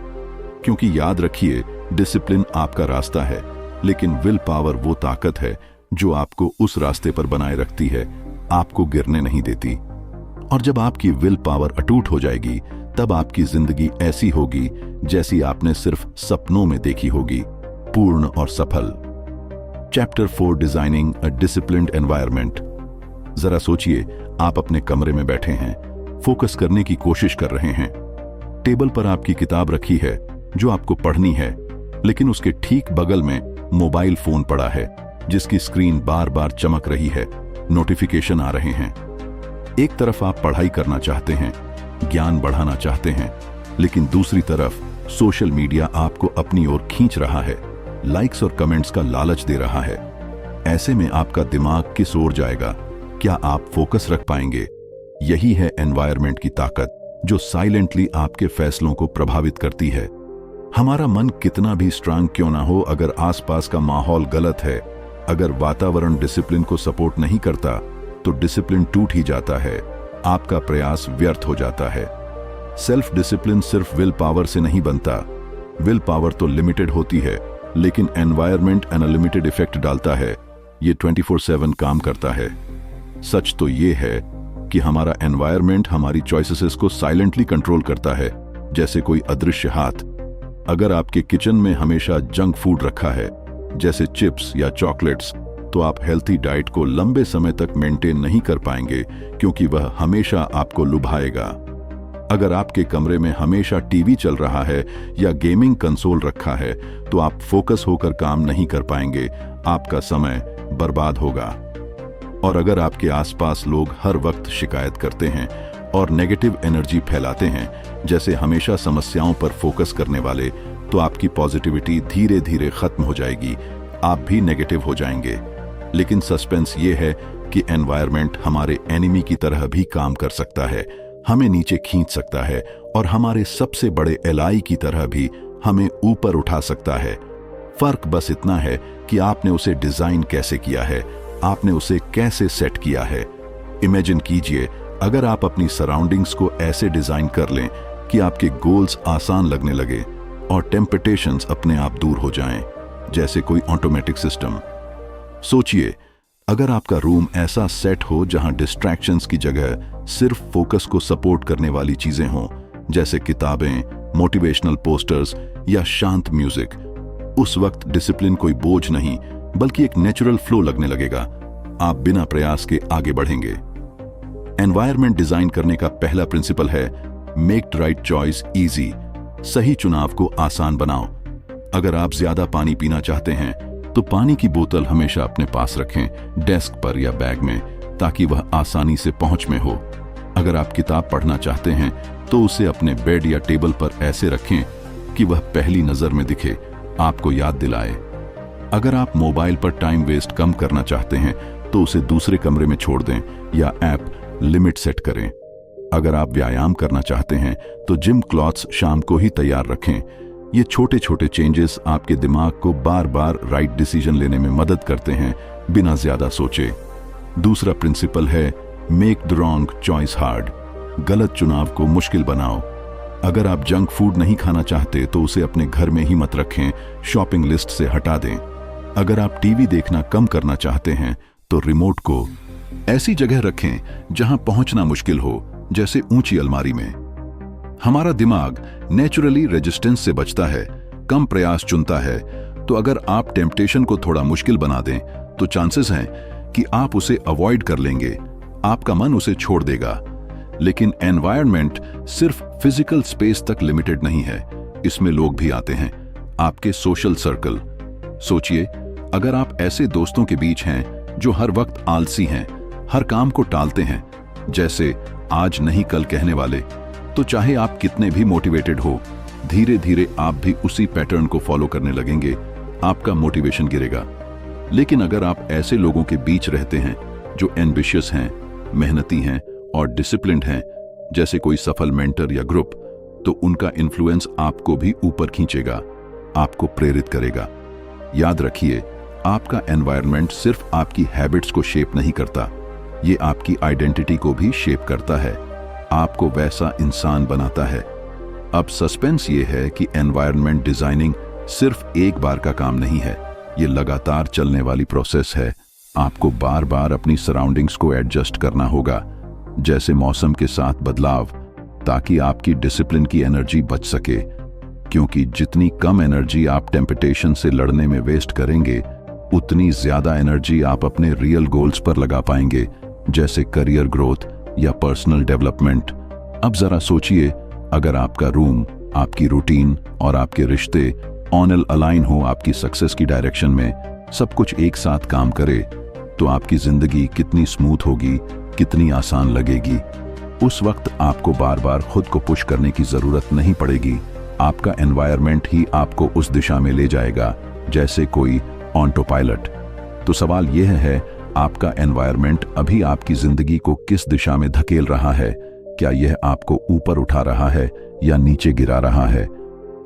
क्योंकि याद रखिए, डिसिप्लिन आपका रास्ता है, लेकिन विल पावर वो ताकत है जो आपको उस रास्ते पर बनाए रखती है, आपको गिरने नहीं देती। और जब आपकी विल पावर अटूट हो जाएगी, तब आपकी जिंदगी ऐसी होगी जैसी आपने सिर्फ सपनों में देखी होगी, पूर्ण और सफल। चैप्टर 4, डिजाइनिंग अ डिसिप्लिन्ड एनवायरनमेंट। जरा सोचिए, आप अपने कमरे में बैठे हैं, फोकस करने की कोशिश कर रहे हैं। टेबल पर आपकी किताब रखी है जो आपको पढ़नी है, लेकिन उसके ठीक बगल में मोबाइल फोन पड़ा है जिसकी स्क्रीन बार बार चमक रही है, नोटिफिकेशन आ रहे हैं। एक तरफ आप पढ़ाई करना चाहते हैं, ज्ञान बढ़ाना चाहते हैं, लेकिन दूसरी तरफ सोशल मीडिया आपको अपनी ओर खींच रहा है, लाइक्स और कमेंट्स का लालच दे रहा है। ऐसे में आपका दिमाग किस ओर जाएगा? क्या आप फोकस रख पाएंगे? यही है एनवायरनमेंट की ताकत, जो साइलेंटली आपके फैसलों को प्रभावित करती है। हमारा मन कितना भी स्ट्रांग क्यों ना हो, अगर आसपास का माहौल गलत है, अगर वातावरण डिसिप्लिन को सपोर्ट नहीं करता, तो डिसिप्लिन टूट ही जाता है, आपका प्रयास व्यर्थ हो जाता है। सेल्फ डिसिप्लिन सिर्फ विल पावर से नहीं बनता। विल पावर तो लिमिटेड होती है, लेकिन एनवायरनमेंट अनलिमिटेड इफेक्ट डालता है। ये 24/7 काम करता है। सच तो ये है कि हमारा एनवायरनमेंट हमारी चॉइसेस को साइलेंटली कंट्रोल करता है, जैसे कोई अदृश्य हाथ। अगर आपके किचन में हमेशा जंक फूड रखा है, जैसे चिप्स या चॉकलेट्स, तो आप हेल्थी डाइट को लंबे समय तक मेंटेन नहीं कर पाएंगे, क्योंकि वह हमेशा आपको लुभाएगा। अगर आपके कमरे में हमेशा टीवी चल रहा है या गेमिंग कंसोल रखा है, तो आप फोकस होकर काम नहीं कर पाएंगे, आपका समय बर्बाद होगा। और अगर आपके आसपास लोग हर वक्त शिकायत करते हैं और नेगेटिव एनर्जी फैलाते हैं, जैसे हमेशा समस्याओं पर फोकस करने वाले, तो आपकी पॉजिटिविटी धीरे धीरे खत्म हो जाएगी, आप भी नेगेटिव हो जाएंगे। लेकिन सस्पेंस ये है कि एनवायरनमेंट हमारे एनिमी की तरह भी काम कर सकता है, हमें नीचे खींच सकता है और हमारे सबसे बड़े एलाई की तरह भी हमें ऊपर उठा सकता है। फर्क बस इतना है कि आपने उसे डिजाइन कैसे किया है, आपने उसे कैसे सेट किया है। इमेजिन कीजिए, अगर आप अपनी सराउंडिंग्स को ऐसे डिजाइन कर लें कि आपके गोल्स आसान लगने लगे और टेम्पटेशंस अपने आप दूर हो जाएं, जैसे कोई ऑटोमेटिक सिस्टम। सोचिए, अगर आपका रूम ऐसा सेट हो जहां डिस्ट्रैक्शंस की जगह सिर्फ फोकस को सपोर्ट करने वाली चीजें हों, जैसे किताबें, मोटिवेशनल पोस्टर्स या शांत म्यूजिक, उस वक्त डिसिप्लिन कोई बोझ नहीं, बल्कि एक नेचुरल फ्लो लगने लगेगा। आप बिना प्रयास के आगे बढ़ेंगे। एनवायरनमेंट डिजाइन करने का पहला प्रिंसिपल है, make the right choice easy. सही चुनाव को आसान बनाओ। अगर आप ज्यादा पानी पीना चाहते हैं, तो पानी की बोतल हमेशा अपने पास रखें, डेस्क पर या बैग में, ताकि वह आसानी से पहुंच में हो। अगर आप किताब पढ़ना चाहते हैं, तो उसे अपने बेड या टेबल पर ऐसे रखें कि वह पहली नजर में दिखे, आपको याद दिलाए। अगर आप मोबाइल पर टाइम वेस्ट कम करना चाहते हैं, तो उसे दूसरे कमरे में छोड़ दें या ऐप लिमिट सेट करें। अगर आप व्यायाम करना चाहते हैं, तो जिम क्लॉथ्स शाम को ही तैयार रखें। ये छोटे छोटे चेंजेस आपके दिमाग को बार बार राइट डिसीजन लेने में मदद करते हैं, बिना ज्यादा सोचे। दूसरा प्रिंसिपल है, make the wrong choice hard. गलत चुनाव को मुश्किल बनाओ। अगर आप जंक फूड नहीं खाना चाहते, तो उसे अपने घर में ही मत रखें, शॉपिंग लिस्ट से हटा दें। अगर आप टीवी देखना कम करना चाहते हैं, तो रिमोट को ऐसी जगह रखें जहां पहुंचना मुश्किल हो, जैसे ऊंची अलमारी में। हमारा दिमाग नेचुरली रेजिस्टेंस से बचता है, कम प्रयास चुनता है। तो अगर आप टेम्पटेशन को थोड़ा मुश्किल बना दें, तो चांसेस हैं कि आप उसे अवॉइड कर लेंगे, आपका मन उसे छोड़ देगा। लेकिन एनवायरनमेंट सिर्फ फिजिकल स्पेस तक लिमिटेड नहीं है, इसमें लोग भी आते हैं, आपके सोशल सर्कल। सोचिए, अगर आप ऐसे दोस्तों के बीच हैं जो हर वक्त आलसी हैं, हर काम को टालते हैं, जैसे आज नहीं कल कहने वाले, तो चाहे आप कितने भी मोटिवेटेड हो, धीरे धीरे आप भी उसी पैटर्न को फॉलो करने लगेंगे, आपका मोटिवेशन गिरेगा। लेकिन अगर आप ऐसे लोगों के बीच रहते हैं जो एम्बिशियस हैं, मेहनती हैं और डिसिप्लिन्ड हैं, जैसे कोई सफल मेंटर या ग्रुप, तो उनका इन्फ्लुएंस आपको भी ऊपर खींचेगा, आपको प्रेरित करेगा। याद रखिए, आपका एनवायरनमेंट सिर्फ आपकी हैबिट्स को शेप नहीं करता, ये आपकी आइडेंटिटी को भी शेप करता है, आपको वैसा इंसान बनाता है। अब सस्पेंस ये है कि एनवायरनमेंट डिजाइनिंग सिर्फ एक बार का काम नहीं है, ये लगातार चलने वाली प्रोसेस है। आपको बार बार अपनी सराउंडिंग्स को एडजस्ट करना होगा, जैसे मौसम के साथ बदलाव, ताकि आपकी डिसिप्लिन की एनर्जी बच सके। क्योंकि जितनी कम एनर्जी आप टेम्पटेशन से लड़ने में वेस्ट करेंगे, उतनी ज्यादा एनर्जी आप अपने रियल गोल्स पर लगा पाएंगे, जैसे करियर ग्रोथ या पर्सनल डेवलपमेंट। अब जरा सोचिए, अगर आपका रूम, आपकी रूटीन और आपके रिश्ते ऑन अलाइन हो आपकी सक्सेस की डायरेक्शन में, सब कुछ एक साथ काम करे, तो आपकी जिंदगी कितनी स्मूथ होगी, कितनी आसान लगेगी। उस वक्त आपको बार बार खुद को पुश करने की जरूरत नहीं पड़ेगी, आपका एनवायरनमेंट ही आपको उस दिशा में ले जाएगा, जैसे कोई ऑटो पायलट। तो सवाल यह है, आपका एनवायरनमेंट अभी आपकी जिंदगी को किस दिशा में धकेल रहा है? क्या यह आपको ऊपर उठा रहा है या नीचे गिरा रहा है?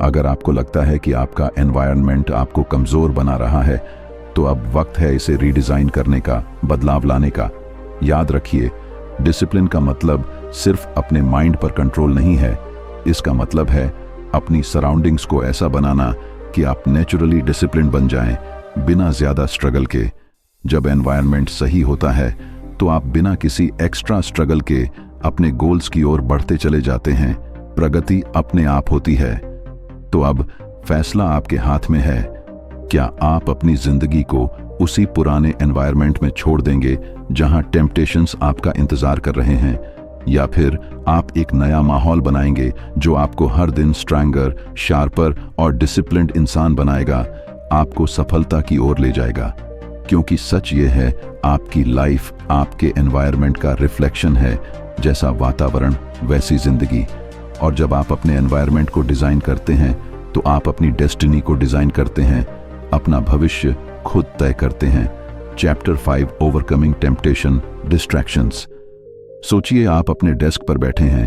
अगर आपको लगता है कि आपका एनवायरनमेंट आपको कमजोर बना रहा है, तो अब वक्त है इसे रीडिजाइन करने का, बदलाव लाने का। याद रखिए, डिसिप्लिन का मतलब सिर्फ अपने माइंड पर कंट्रोल नहीं है, इसका मतलब है अपनी सराउंडिंग्स को ऐसा बनाना कि आप नेचुरली डिसिप्लिन बन जाएं, बिना ज्यादा स्ट्रगल के। जब एनवायरनमेंट सही होता है, तो आप बिना किसी एक्स्ट्रा स्ट्रगल के अपने गोल्स की ओर बढ़ते चले जाते हैं, प्रगति अपने आप होती है। तो अब फैसला आपके हाथ में है, क्या आप अपनी जिंदगी को उसी पुराने एनवायरनमेंट में छोड़ देंगे जहां टेम्पटेशंस आपका इंतजार कर रहे हैं, या फिर आप एक नया माहौल बनाएंगे जो आपको हर दिन स्ट्रॉन्गर, शार्पर और डिसिप्लिन्ड इंसान बनाएगा, आपको सफलता की ओर ले जाएगा। क्योंकि सच ये है, आपकी लाइफ आपके एनवायरनमेंट का रिफ्लेक्शन है, जैसा वातावरण वैसी जिंदगी। और जब आप अपने एनवायरनमेंट को डिजाइन करते हैं, तो आप अपनी डेस्टिनी को डिजाइन करते हैं, अपना भविष्य खुद तय करते हैं। Chapter 5, overcoming temptation, distractions. सोचिए, आप अपने डेस्क पर बैठे हैं,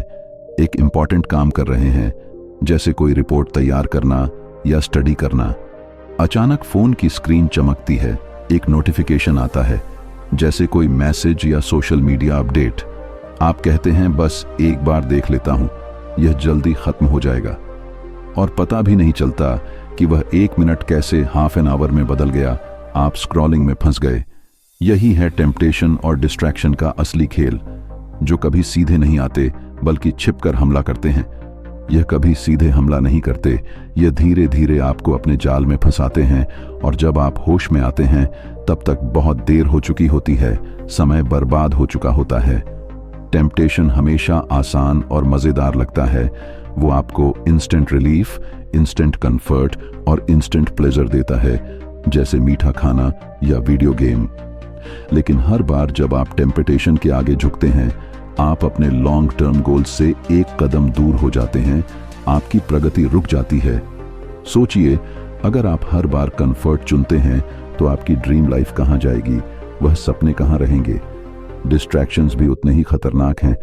एक इंपॉर्टेंट काम कर रहे हैं, जैसे कोई रिपोर्ट तैयार करना या स्टडी करना। अचानक फोन की स्क्रीन चमकती है, एक नोटिफिकेशन आता है, जैसे कोई मैसेज या सोशल मीडिया अपडेट। आप कहते हैं, बस एक बार देख लेता हूं, यह जल्दी खत्म हो जाएगा। और पता भी नहीं चलता कि वह 1 मिनट कैसे हाफ एन आवर में बदल गया, आप स्क्रॉलिंग में फंस गए। यही है टेम्पटेशन और डिस्ट्रैक्शन का असली खेल, जो कभी सीधे नहीं आते बल्कि छिपकर हमला करते हैं। यह कभी सीधे हमला नहीं करते, यह धीरे धीरे आपको अपने जाल में फंसाते हैं, और जब आप होश में आते हैं, तब तक बहुत देर हो चुकी होती है, समय बर्बाद हो चुका होता है। टेम्पटेशन हमेशा आसान और मजेदार लगता है, वो आपको इंस्टेंट रिलीफ, इंस्टेंट कंफर्ट और इंस्टेंट प्लेजर देता है, जैसे मीठा खाना या वीडियो गेम। लेकिन हर बार जब आप टेम्पटेशन के आगे झुकते हैं, आप अपने लॉन्ग टर्म गोल्स से एक कदम दूर हो जाते हैं, आपकी प्रगति रुक जाती है। सोचिए, अगर आप हर बार कंफर्ट चुनते हैं, तो आपकी ड्रीम लाइफ कहां जाएगी, वह सपने कहां रहेंगे। डिस्ट्रैक्शंस भी उतने ही खतरनाक हैं,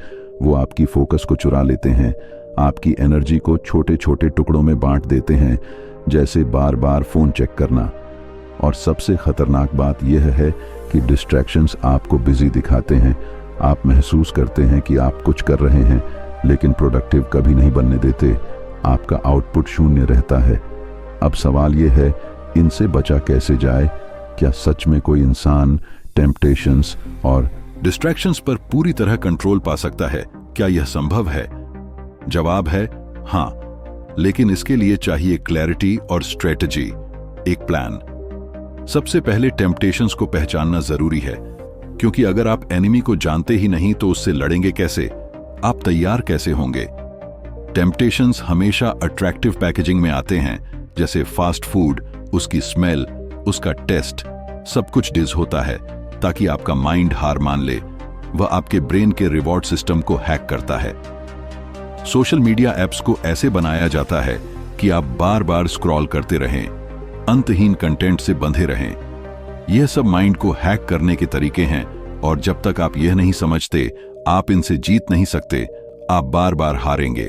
वो आपकी फोकस को चुरा लेते हैं, आपकी एनर्जी को छोटे छोटे टुकड़ों में बांट देते हैं, जैसे बार बार फोन चेक करना। और सबसे खतरनाक बात यह है कि डिस्ट्रैक्शंस आपको बिजी दिखाते हैं, आप महसूस करते हैं कि आप कुछ कर रहे हैं, लेकिन प्रोडक्टिव कभी नहीं बनने देते, आपका आउटपुट शून्य रहता है। अब सवाल यह है, इनसे बचा कैसे जाए? क्या सच में कोई इंसान टेम्पटेशंस और डिस्ट्रैक्शंस पर पूरी तरह कंट्रोल पा सकता है? क्या यह संभव है? जवाब है हां, लेकिन इसके लिए चाहिए क्लैरिटी और स्ट्रेटजी, एक प्लान। सबसे पहले टेम्पटेशंस को पहचानना जरूरी है, क्योंकि अगर आप एनिमी को जानते ही नहीं तो उससे लड़ेंगे कैसे? आप तैयार कैसे होंगे? टेम्पटेशंस हमेशा अट्रैक्टिव पैकेजिंग में आते हैं, जैसे फास्ट फूड, उसकी स्मेल, उसका टेस्ट, सब कुछ डिज होता है ताकि आपका माइंड हार मान ले। वह आपके ब्रेन के रिवॉर्ड सिस्टम को हैक करता है। सोशल मीडिया ऐप्स को ऐसे बनाया जाता है कि आप बार बार स्क्रॉल करते रहें, अंतहीन कंटेंट से बंधे रहें। यह सब माइंड को हैक करने के तरीके हैं, और जब तक आप यह नहीं समझते, आप इनसे जीत नहीं सकते, आप बार बार हारेंगे।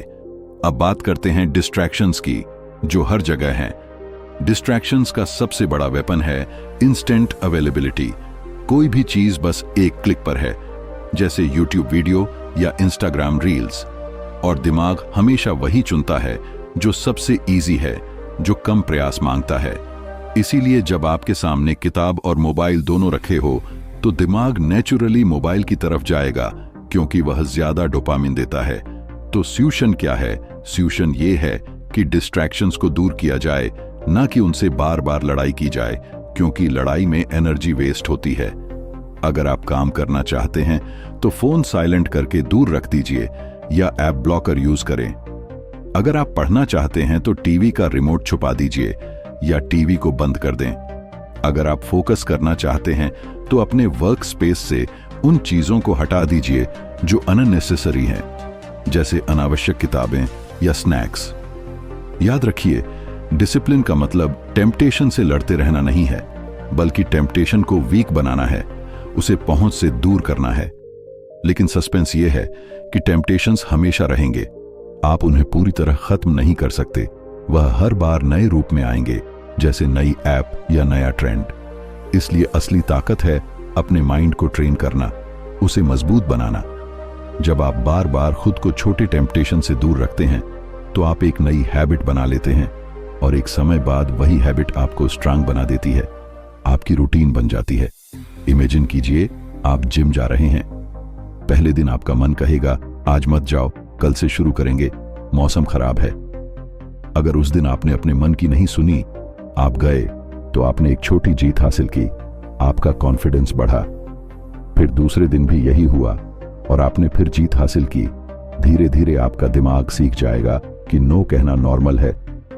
अब बात करते हैं डिस्ट्रैक्शंस की, जो हर जगह हैं। डिस्ट्रैक्शंस का सबसे बड़ा वेपन है इंस्टेंट अवेलेबिलिटी। कोई भी चीज बस एक क्लिक पर है, जैसे यूट्यूब वीडियो या इंस्टाग्राम रील्स, और दिमाग हमेशा वही चुनता है जो सबसे इजी है, जो कम प्रयास मांगता है। इसीलिए जब आपके सामने किताब और मोबाइल दोनों रखे हो तो दिमाग नेचुरली मोबाइल की तरफ जाएगा, क्योंकि वह ज्यादा डोपामिन देता है। तो सॉल्यूशन क्या है? सॉल्यूशन ये है कि डिस्ट्रैक्शंस को दूर किया जाए, ना कि उनसे बार बार लड़ाई की जाए, क्योंकि लड़ाई में एनर्जी वेस्ट होती है। अगर आप काम करना चाहते हैं तो फोन साइलेंट करके दूर रख dीजिए या ऐप ब्लॉकर यूज करें। अगर आप पढ़ना चाहते हैं तो टीवी का रिमोट छुपा दीजिए या टीवी को बंद कर दें। अगर आप फोकस करना चाहते हैं तो अपने वर्क स्पेस से उन चीजों को हटा दीजिए जो अननेसेसरी हैं, जैसे अनावश्यक किताबें या स्नैक्स। याद रखिए, डिसिप्लिन का मतलब टेम्पटेशन से लड़ते रहना नहीं है, बल्कि टेम्पटेशन को वीक बनाना है, उसे पहुंच से दूर करना है। लेकिन सस्पेंस यह है कि टेम्पटेशंस हमेशा रहेंगे, आप उन्हें पूरी तरह खत्म नहीं कर सकते। वह हर बार नए रूप में आएंगे, जैसे नई ऐप या नया ट्रेंड। इसलिए असली ताकत है अपने माइंड को ट्रेन करना, उसे मजबूत बनाना। जब आप बार बार खुद को छोटे टेम्पटेशन से दूर रखते हैं तो आप एक नई हैबिट बना लेते हैं, और एक समय बाद वही हैबिट आपको स्ट्रांग बना देती है, आपकी रूटीन बन जाती है। इमेजिन कीजिए, आप जिम जा रहे हैं। पहले दिन आपका मन कहेगा आज मत जाओ, कल से शुरू करेंगे, मौसम खराब है। अगर उस दिन आपने अपने मन की नहीं सुनी, आप गए, तो आपने एक छोटी जीत हासिल की, आपका कॉन्फिडेंस बढ़ा। फिर दूसरे दिन भी यही हुआ और आपने फिर जीत हासिल की। धीरे धीरे आपका दिमाग सीख जाएगा कि नो कहना नॉर्मल है,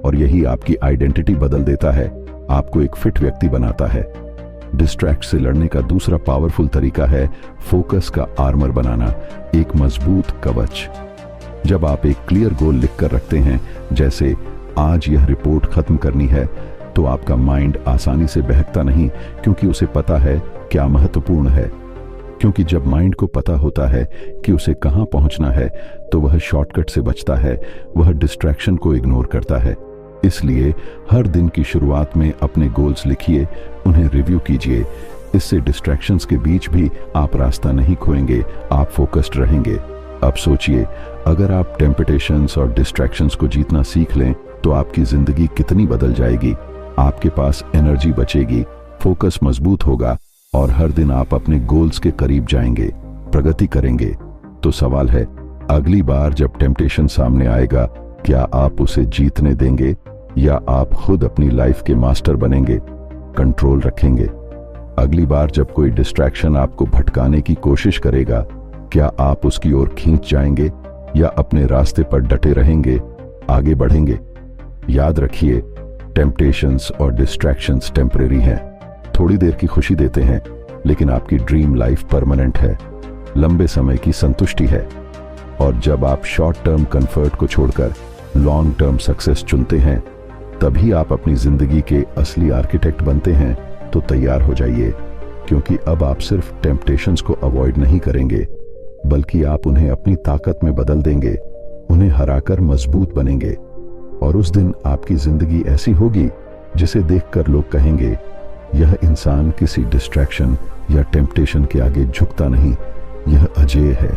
और यही आपकी आइडेंटिटी बदल देता है, आपको एक फिट व्यक्ति बनाता है। डिस्ट्रैक्ट से लड़ने का दूसरा पावरफुल तरीका है फोकस का आर्मर बनाना, एक मजबूत कवच। जब आप एक क्लियर गोल लिखकर रखते हैं, जैसे आज यह रिपोर्ट खत्म करनी है, तो आपका माइंड आसानी से बहकता नहीं, क्योंकि उसे पता है क्या महत्वपूर्ण है। क्योंकि जब माइंड को पता होता है कि उसे कहां पहुंचना है, तो वह शॉर्टकट से बचता है, वह डिस्ट्रैक्शन को इग्नोर करता है। इसलिए हर दिन की शुरुआत में अपने गोल्स लिखिए, उन्हें रिव्यू कीजिए। इससे डिस्ट्रैक्शंस के बीच भी आप रास्ता नहीं खोएंगे, आप फोकस्ड रहेंगे। अब सोचिए, अगर आप टेम्पटेशंस और डिस्ट्रैक्शंस को जीतना सीख लें तो आपकी जिंदगी कितनी बदल जाएगी। आपके पास एनर्जी बचेगी, फोकस मजबूत होगा, और हर दिन आप अपने गोल्स के करीब जाएंगे, प्रगति करेंगे। तो सवाल है, अगली बार जब टेम्पटेशन सामने आएगा, क्या आप उसे जीतने देंगे या आप खुद अपनी लाइफ के मास्टर बनेंगे, कंट्रोल रखेंगे? अगली बार जब कोई डिस्ट्रैक्शन आपको भटकाने की कोशिश करेगा, क्या आप उसकी ओर खींच जाएंगे या अपने रास्ते पर डटे रहेंगे, आगे बढ़ेंगे? याद रखिए, टेम्पटेशंस और डिस्ट्रैक्शंस टेम्परेरी हैं, थोड़ी देर की खुशी देते हैं, लेकिन आपकी ड्रीम लाइफ परमानेंट है, लंबे समय की संतुष्टि है। और जब आप शॉर्ट टर्म कंफर्ट को छोड़कर लॉन्ग टर्म सक्सेस चुनते हैं, तभी आप अपनी जिंदगी के असली आर्किटेक्ट बनते हैं। तो तैयार हो जाइए, क्योंकि अब आप सिर्फ टेम्पटेशंस को अवॉइड नहीं करेंगे, बल्कि आप उन्हें अपनी ताकत में बदल देंगे, उन्हें हराकर मजबूत बनेंगे। और उस दिन आपकी जिंदगी ऐसी होगी जिसे देखकर लोग कहेंगे, यह इंसान किसी डिस्ट्रैक्शन या टेम्पटेशन के आगे झुकता नहीं, यह अजेय है।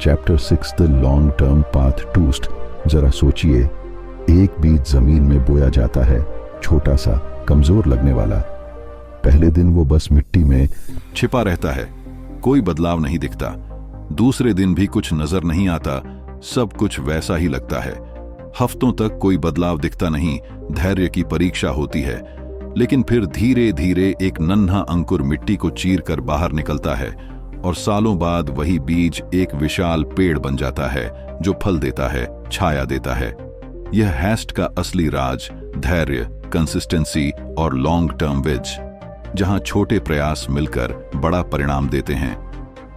Chapter 6 the long term path toast. जरा सोचिए, एक बीज जमीन में बोया जाता है, छोटा सा, कमजोर लगने वाला। पहले दिन वो बस मिट्टी में छिपा रहता है, कोई बदलाव नहीं दिखता। दूसरे दिन भी कुछ नजर नहीं आता, सब कुछ वैसा ही लगता है। हफ्तों तक कोई बदलाव दिखता नहीं, धैर्य की परीक्षा होती है। लेकिन फिर धीरे धीरे एक नन्हा अंकुर मिट्टी को चीर कर बाहर निकलता है, और सालों बाद वही बीज एक विशाल पेड़ बन जाता है, जो फल देता है, छाया देता है। यह हैस्ट का असली राज, धैर्य, कंसिस्टेंसी और लॉन्ग टर्म विज, जहां छोटे प्रयास मिलकर बड़ा परिणाम देते हैं।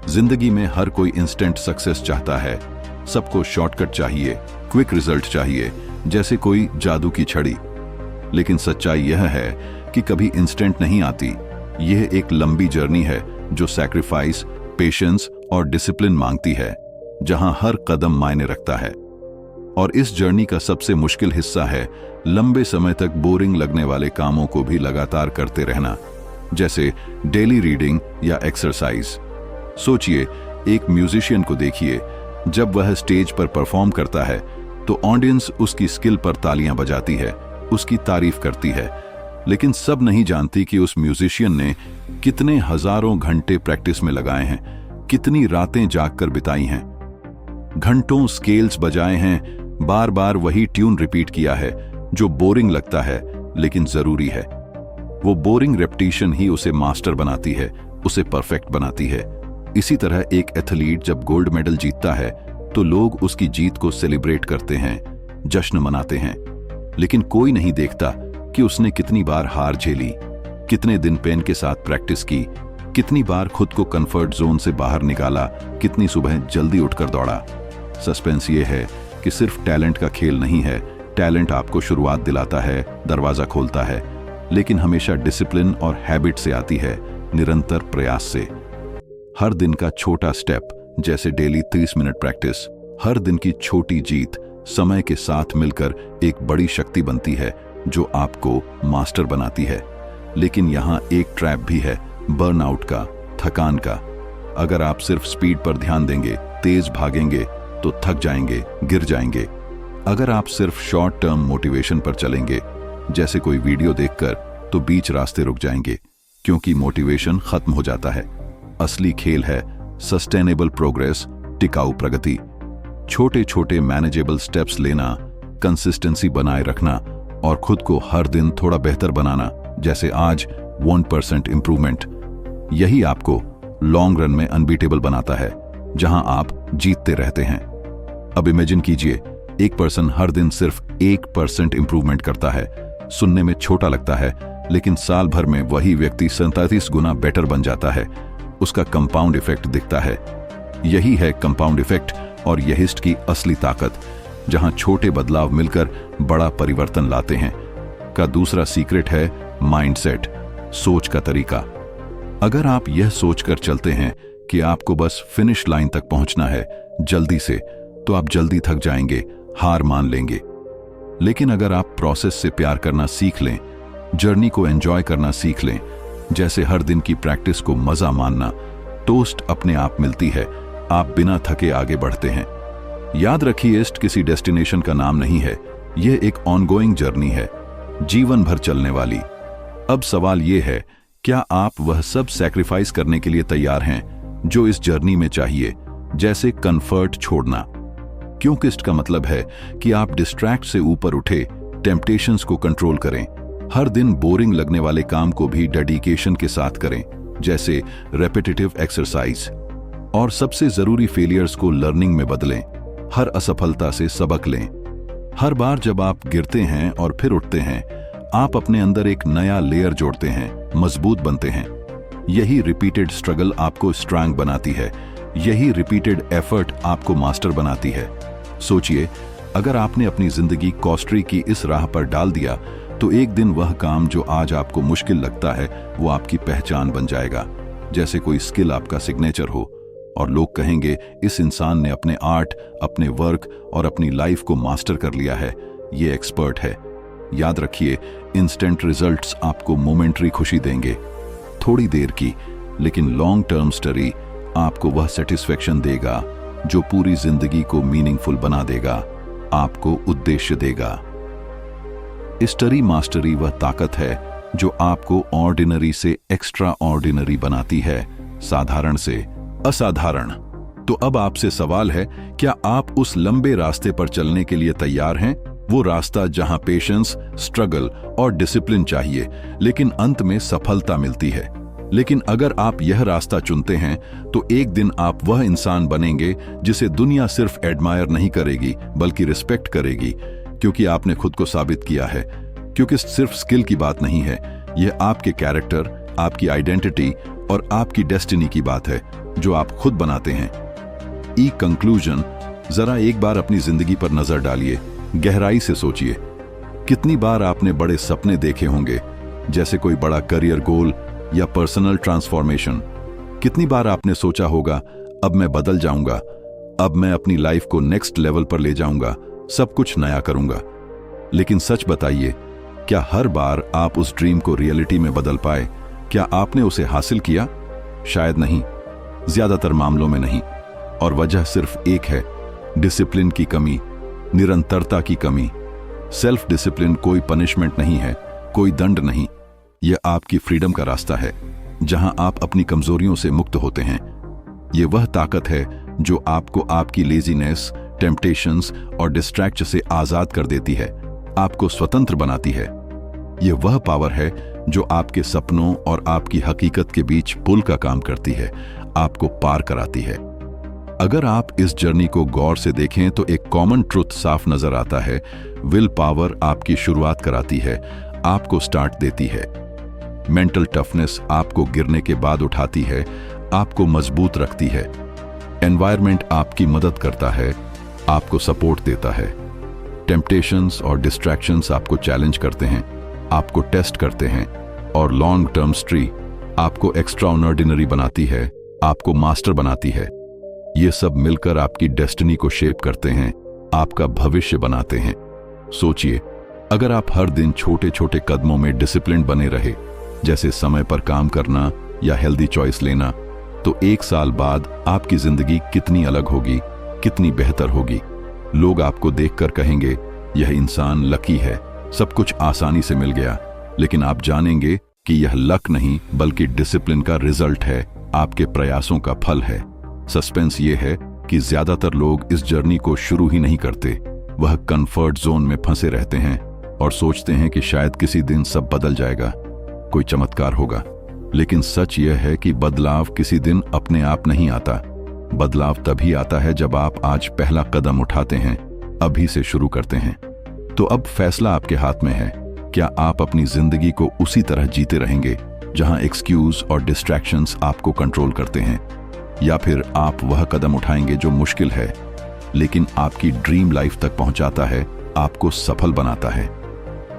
जिंदगी में हर कोई इंस्टेंट सक्सेस चाहता है, सबको शॉर्टकट चाहिए, क्विक रिजल्ट चाहिए, जैसे कोई जादू की छड़ी। लेकिन सच्चाई यह है कि कभी इंस्टेंट नहीं आती। यह एक लंबी जर्नी है जो सैक्रिफाइस, पेशेंस और डिसिप्लिन मांगती है, जहां हर कदम मायने रखता है। और इस जर्नी का सबसे मुश्किल हिस्सा है लंबे समय तक बोरिंग लगने वाले कामों को भी लगातार करते रहना, जैसे डेली रीडिंग या एक्सरसाइज। सोचिए, एक म्यूजिशियन को देखिए, जब वह स्टेज पर परफॉर्म करता है तो ऑडियंस उसकी स्किल पर तालियां बजाती है, उसकी तारीफ करती है, लेकिन सब नहीं जानती कि उस म्यूजिशियन ने कितने हजारों घंटे प्रैक्टिस में लगाए हैं, कितनी रातें जागकर बिताई हैं, घंटों स्केल्स बजाए हैं, बार बार वही ट्यून रिपीट किया है जो बोरिंग लगता है लेकिन जरूरी है। वो बोरिंग रेपिटेशन ही उसे मास्टर बनाती है, उसे परफेक्ट बनाती है। इसी तरह एक एथलीट जब गोल्ड मेडल जीतता है तो लोग उसकी जीत को सेलिब्रेट करते हैं, जश्न मनाते हैं, लेकिन कोई नहीं देखता कि उसने कितनी बार हार झेली, कितने दिन पेन के साथ प्रैक्टिस की, कितनी बार खुद को कंफर्ट जोन से बाहर निकाला, कितनी सुबह जल्दी उठकर दौड़ा। सस्पेंस ये है कि सिर्फ टैलेंट का खेल नहीं है। टैलेंट आपको शुरुआत दिलाता है, दरवाजा खोलता है, लेकिन हमेशा डिसिप्लिन और हैबिट से आती है, निरंतर प्रयास से। हर दिन का छोटा स्टेप, जैसे डेली 30 मिनट प्रैक्टिस, हर दिन की छोटी जीत समय के साथ मिलकर एक बड़ी शक्ति बनती है जो आपको मास्टर बनाती है। लेकिन यहाँ एक ट्रैप भी है, बर्नआउट का, थकान का। अगर आप सिर्फ स्पीड पर ध्यान देंगे, तेज भागेंगे, तो थक जाएंगे, गिर जाएंगे। अगर आप सिर्फ शॉर्ट टर्म मोटिवेशन पर चलेंगे, जैसे कोई वीडियो देखकर, तो बीच रास्ते रुक जाएंगे, क्योंकि मोटिवेशन खत्म हो जाता है। असली खेल है सस्टेनेबल प्रोग्रेस, टिकाऊ प्रगति। छोटे छोटे मैनेजेबल स्टेप्स लेना, कंसिस्टेंसी बनाए रखना और खुद को हर दिन थोड़ा बेहतर बनाना, जैसे आज 1% इंप्रूवमेंट। यही आपको लॉन्ग रन में अनबीटेबल बनाता है, जहां आप जीतते रहते हैं। अब इमेजिन कीजिए, एक पर्सन हर दिन सिर्फ 1% इंप्रूवमेंट करता है। सुनने में छोटा लगता है, लेकिन साल भर में वही व्यक्ति 37 गुना बेटर बन जाता है। उसका कंपाउंड इफेक्ट दिखता है। यही है कंपाउंड इफेक्ट और यहिस्ट की असली ताकत, जहां छोटे बदलाव मिलकर बड़ा परिवर्तन लाते हैं। का दूसरा सीक्रेट है माइंडसेट, सोच का तरीका। अगर आप यह सोचकर चलते हैं कि आपको बस फिनिश लाइन तक पहुंचना है जल्दी से, तो आप जल्दी थक जाएंगे, हार मान लेंगे। लेकिन अगर आप प्रोसेस से प्यार करना सीख लें, जर्नी को एंजॉय करना सीख लें, जैसे हर दिन की प्रैक्टिस को मजा मानना, टोस्ट अपने आप मिलती है, आप बिना थके आगे बढ़ते हैं। याद रखिए, इस्ट किसी डेस्टिनेशन का नाम नहीं है, यह एक ऑनगोइंग जर्नी है, जीवन भर चलने वाली। अब सवाल यह है, क्या आप वह सब सैक्रिफाइस करने के लिए तैयार हैं जो इस जर्नी में चाहिए, जैसे कंफर्ट छोड़ना? क्योंकिस्ट का मतलब है कि आप डिस्ट्रैक्ट से ऊपर उठे, टेम्पटेशंस को कंट्रोल करें, हर दिन बोरिंग लगने वाले काम को भी डेडिकेशन के साथ करें, जैसे रेपिटेटिव एक्सरसाइज, और सबसे जरूरी फेलियर्स को लर्निंग में बदलें। हर असफलता से सबक लें। हर बार जब आप गिरते हैं और फिर उठते हैं, आप अपने अंदर एक नया लेयर जोड़ते हैं, मजबूत बनते हैं। यही रिपीटेड स्ट्रगल आपको स्ट्रांग बनाती है, यही रिपीटेड एफर्ट आपको मास्टर बनाती है। सोचिए, अगर आपने अपनी जिंदगी कॉस्टरी की इस राह पर डाल दिया, तो एक दिन वह काम जो आज आपको मुश्किल लगता है, वो आपकी पहचान बन जाएगा, जैसे कोई स्किल आपका सिग्नेचर हो, और लोग कहेंगे, इस इंसान ने अपने आर्ट, अपने वर्क और अपनी लाइफ को मास्टर कर लिया है, ये एक्सपर्ट है। याद रखिए, इंस्टेंट रिजल्ट्स आपको मोमेंटरी खुशी देंगे, थोड़ी देर की, लेकिन लॉन्ग टर्म स्टडी आपको वह सेटिस्फेक्शन देगा जो पूरी जिंदगी को मीनिंगफुल बना देगा, आपको उद्देश्य देगा। स्टडी मास्टरी वह ताकत है जो आपको ऑर्डिनरी से एक्स्ट्रा ऑर्डिनरी बनाती है, साधारण से असाधारण। तो अब आपसे सवाल है, क्या आप उस लंबे रास्ते पर चलने के लिए तैयार हैं? वो रास्ता जहां पेशेंस, स्ट्रगल और डिसिप्लिन चाहिए, लेकिन अंत में सफलता मिलती है। लेकिन अगर आप यह रास्ता चुनते हैं, तो एक दिन आप वह इंसान बनेंगे जिसे दुनिया सिर्फ एडमायर नहीं करेगी, बल्कि रिस्पेक्ट करेगी, क्योंकि आपने खुद को साबित किया है। क्योंकि सिर्फ स्किल की बात नहीं है, यह आपके कैरेक्टर, आपकी आइडेंटिटी और आपकी डेस्टिनी की बात है, जो आप खुद बनाते हैं। कंक्लूजन, जरा एक बार अपनी जिंदगी पर नजर डालिए, गहराई से सोचिए। कितनी बार आपने बड़े सपने देखे होंगे, जैसे कोई बड़ा करियर गोल या पर्सनल ट्रांसफॉर्मेशन? कितनी बार आपने सोचा होगा, अब मैं बदल जाऊंगा, अब मैं अपनी लाइफ को नेक्स्ट लेवल पर ले जाऊंगा, सब कुछ नया करूंगा। लेकिन सच बताइए, क्या हर बार आप उस ड्रीम को रियलिटी में बदल पाए? क्या आपने उसे हासिल किया? शायद नहीं, ज्यादातर मामलों में नहीं। और वजह सिर्फ एक है, डिसिप्लिन की कमी, निरंतरता की कमी। सेल्फ डिसिप्लिन कोई पनिशमेंट नहीं है, कोई दंड नहीं। यह आपकी फ्रीडम का रास्ता है, जहां आप अपनी कमजोरियों से मुक्त होते हैं। यह वह ताकत है जो आपको आपकी लेजीनेस, टेम्पटेशंस और डिस्ट्रैक्ट से आजाद कर देती है, आपको स्वतंत्र बनाती है। यह वह पावर है जो आपके सपनों और आपकी हकीकत के बीच पुल का काम करती है, आपको पार कराती है। अगर आप इस जर्नी को गौर से देखें तो एक कॉमन ट्रुथ साफ नजर आता है। विल पावर आपकी शुरुआत कराती है, आपको स्टार्ट देती है। मेंटल टफनेस आपको गिरने के बाद उठाती है, आपको मजबूत रखती है। एनवायरनमेंट आपकी मदद करता है, आपको सपोर्ट देता है। टेम्पटेशंस और डिस्ट्रैक्शंस आपको चैलेंज करते हैं, आपको टेस्ट करते हैं। और लॉन्ग टर्म स्ट्री आपको एक्स्ट्राऑर्डिनरी बनाती है, आपको मास्टर बनाती है। ये सब मिलकर आपकी डेस्टिनी को शेप करते हैं, आपका भविष्य बनाते हैं। सोचिए, अगर आप हर दिन छोटे छोटे कदमों में डिसिप्लिन बने रहे, जैसे समय पर काम करना या हेल्दी चॉइस लेना, तो 1 साल बाद आपकी जिंदगी कितनी अलग होगी, कितनी बेहतर होगी। लोग आपको देखकर कहेंगे, यह इंसान लकी है, सब कुछ आसानी से मिल गया। लेकिन आप जानेंगे कि यह लक नहीं, बल्कि डिसिप्लिन का रिजल्ट है, आपके प्रयासों का फल है। सस्पेंस ये है कि ज्यादातर लोग इस जर्नी को शुरू ही नहीं करते। वह कंफर्ट जोन में फंसे रहते हैं और सोचते हैं कि शायद किसी दिन सब बदल जाएगा, कोई चमत्कार होगा। लेकिन सच यह है कि बदलाव किसी दिन अपने आप नहीं आता। बदलाव तभी आता है जब आप आज पहला कदम उठाते हैं, अभी से शुरू करते हैं। तो अब फैसला आपके हाथ में है। क्या आप अपनी जिंदगी को उसी तरह जीते रहेंगे जहां एक्सक्यूज और डिस्ट्रैक्शंस आपको कंट्रोल करते हैं, या फिर आप वह कदम उठाएंगे जो मुश्किल है लेकिन आपकी ड्रीम लाइफ तक पहुंचाता है, आपको सफल बनाता है?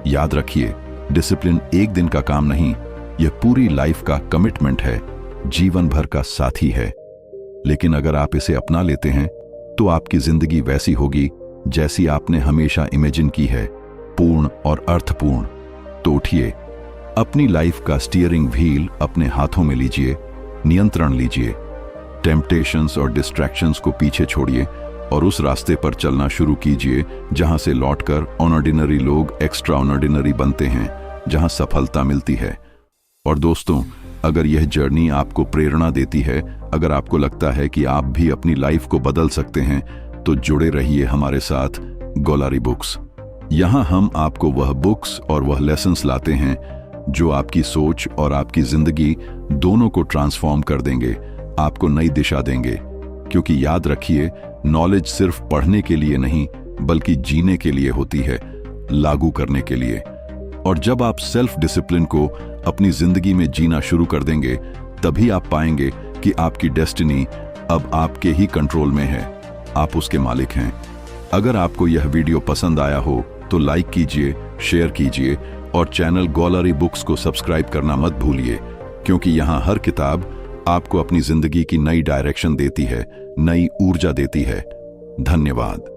याद रखिए, डिसिप्लिन एक दिन का काम नहीं, यह पूरी लाइफ का कमिटमेंट है, जीवन भर का साथी है। लेकिन अगर आप इसे अपना लेते हैं तो आपकी जिंदगी वैसी होगी जैसी आपने हमेशा इमेजिन की है, पूर्ण और अर्थपूर्ण। तो उठिए, अपनी लाइफ का स्टीयरिंग व्हील अपने हाथों में लीजिए, नियंत्रण लीजिए। टेम्पटेशंस और डिस्ट्रैक्शंस को पीछे छोड़िए और उस रास्ते पर चलना शुरू कीजिए जहां से लौटकर ऑर्डिनरी लोग एक्स्ट्रा ऑर्डिनरी बनते हैं, जहां सफलता मिलती है। और दोस्तों, अगर यह जर्नी आपको प्रेरणा देती है, अगर आपको लगता है कि आप भी अपनी लाइफ को बदल सकते हैं, तो जुड़े रहिए हमारे साथ गोलारी बुक्स। यहां हम आपको वह बुक्स और वह लेसन्स लाते हैं जो आपकी सोच और आपकी जिंदगी दोनों को ट्रांसफॉर्म कर देंगे, आपको नई दिशा देंगे। क्योंकि याद रखिए, नॉलेज सिर्फ पढ़ने के लिए नहीं, बल्कि जीने के लिए होती है, लागू करने के लिए। और जब आप सेल्फ डिसिप्लिन को अपनी जिंदगी में जीना शुरू कर देंगे, तभी आप पाएंगे कि आपकी डेस्टिनी अब आपके ही कंट्रोल में है, आप उसके मालिक हैं। अगर आपको यह वीडियो पसंद आया हो तो लाइक कीजिए, शेयर कीजिए और चैनल गोलारी बुक्स को सब्सक्राइब करना मत भूलिए, क्योंकि यहाँ हर किताब आपको अपनी जिंदगी की नई डायरेक्शन देती है, नई ऊर्जा देती है। धन्यवाद।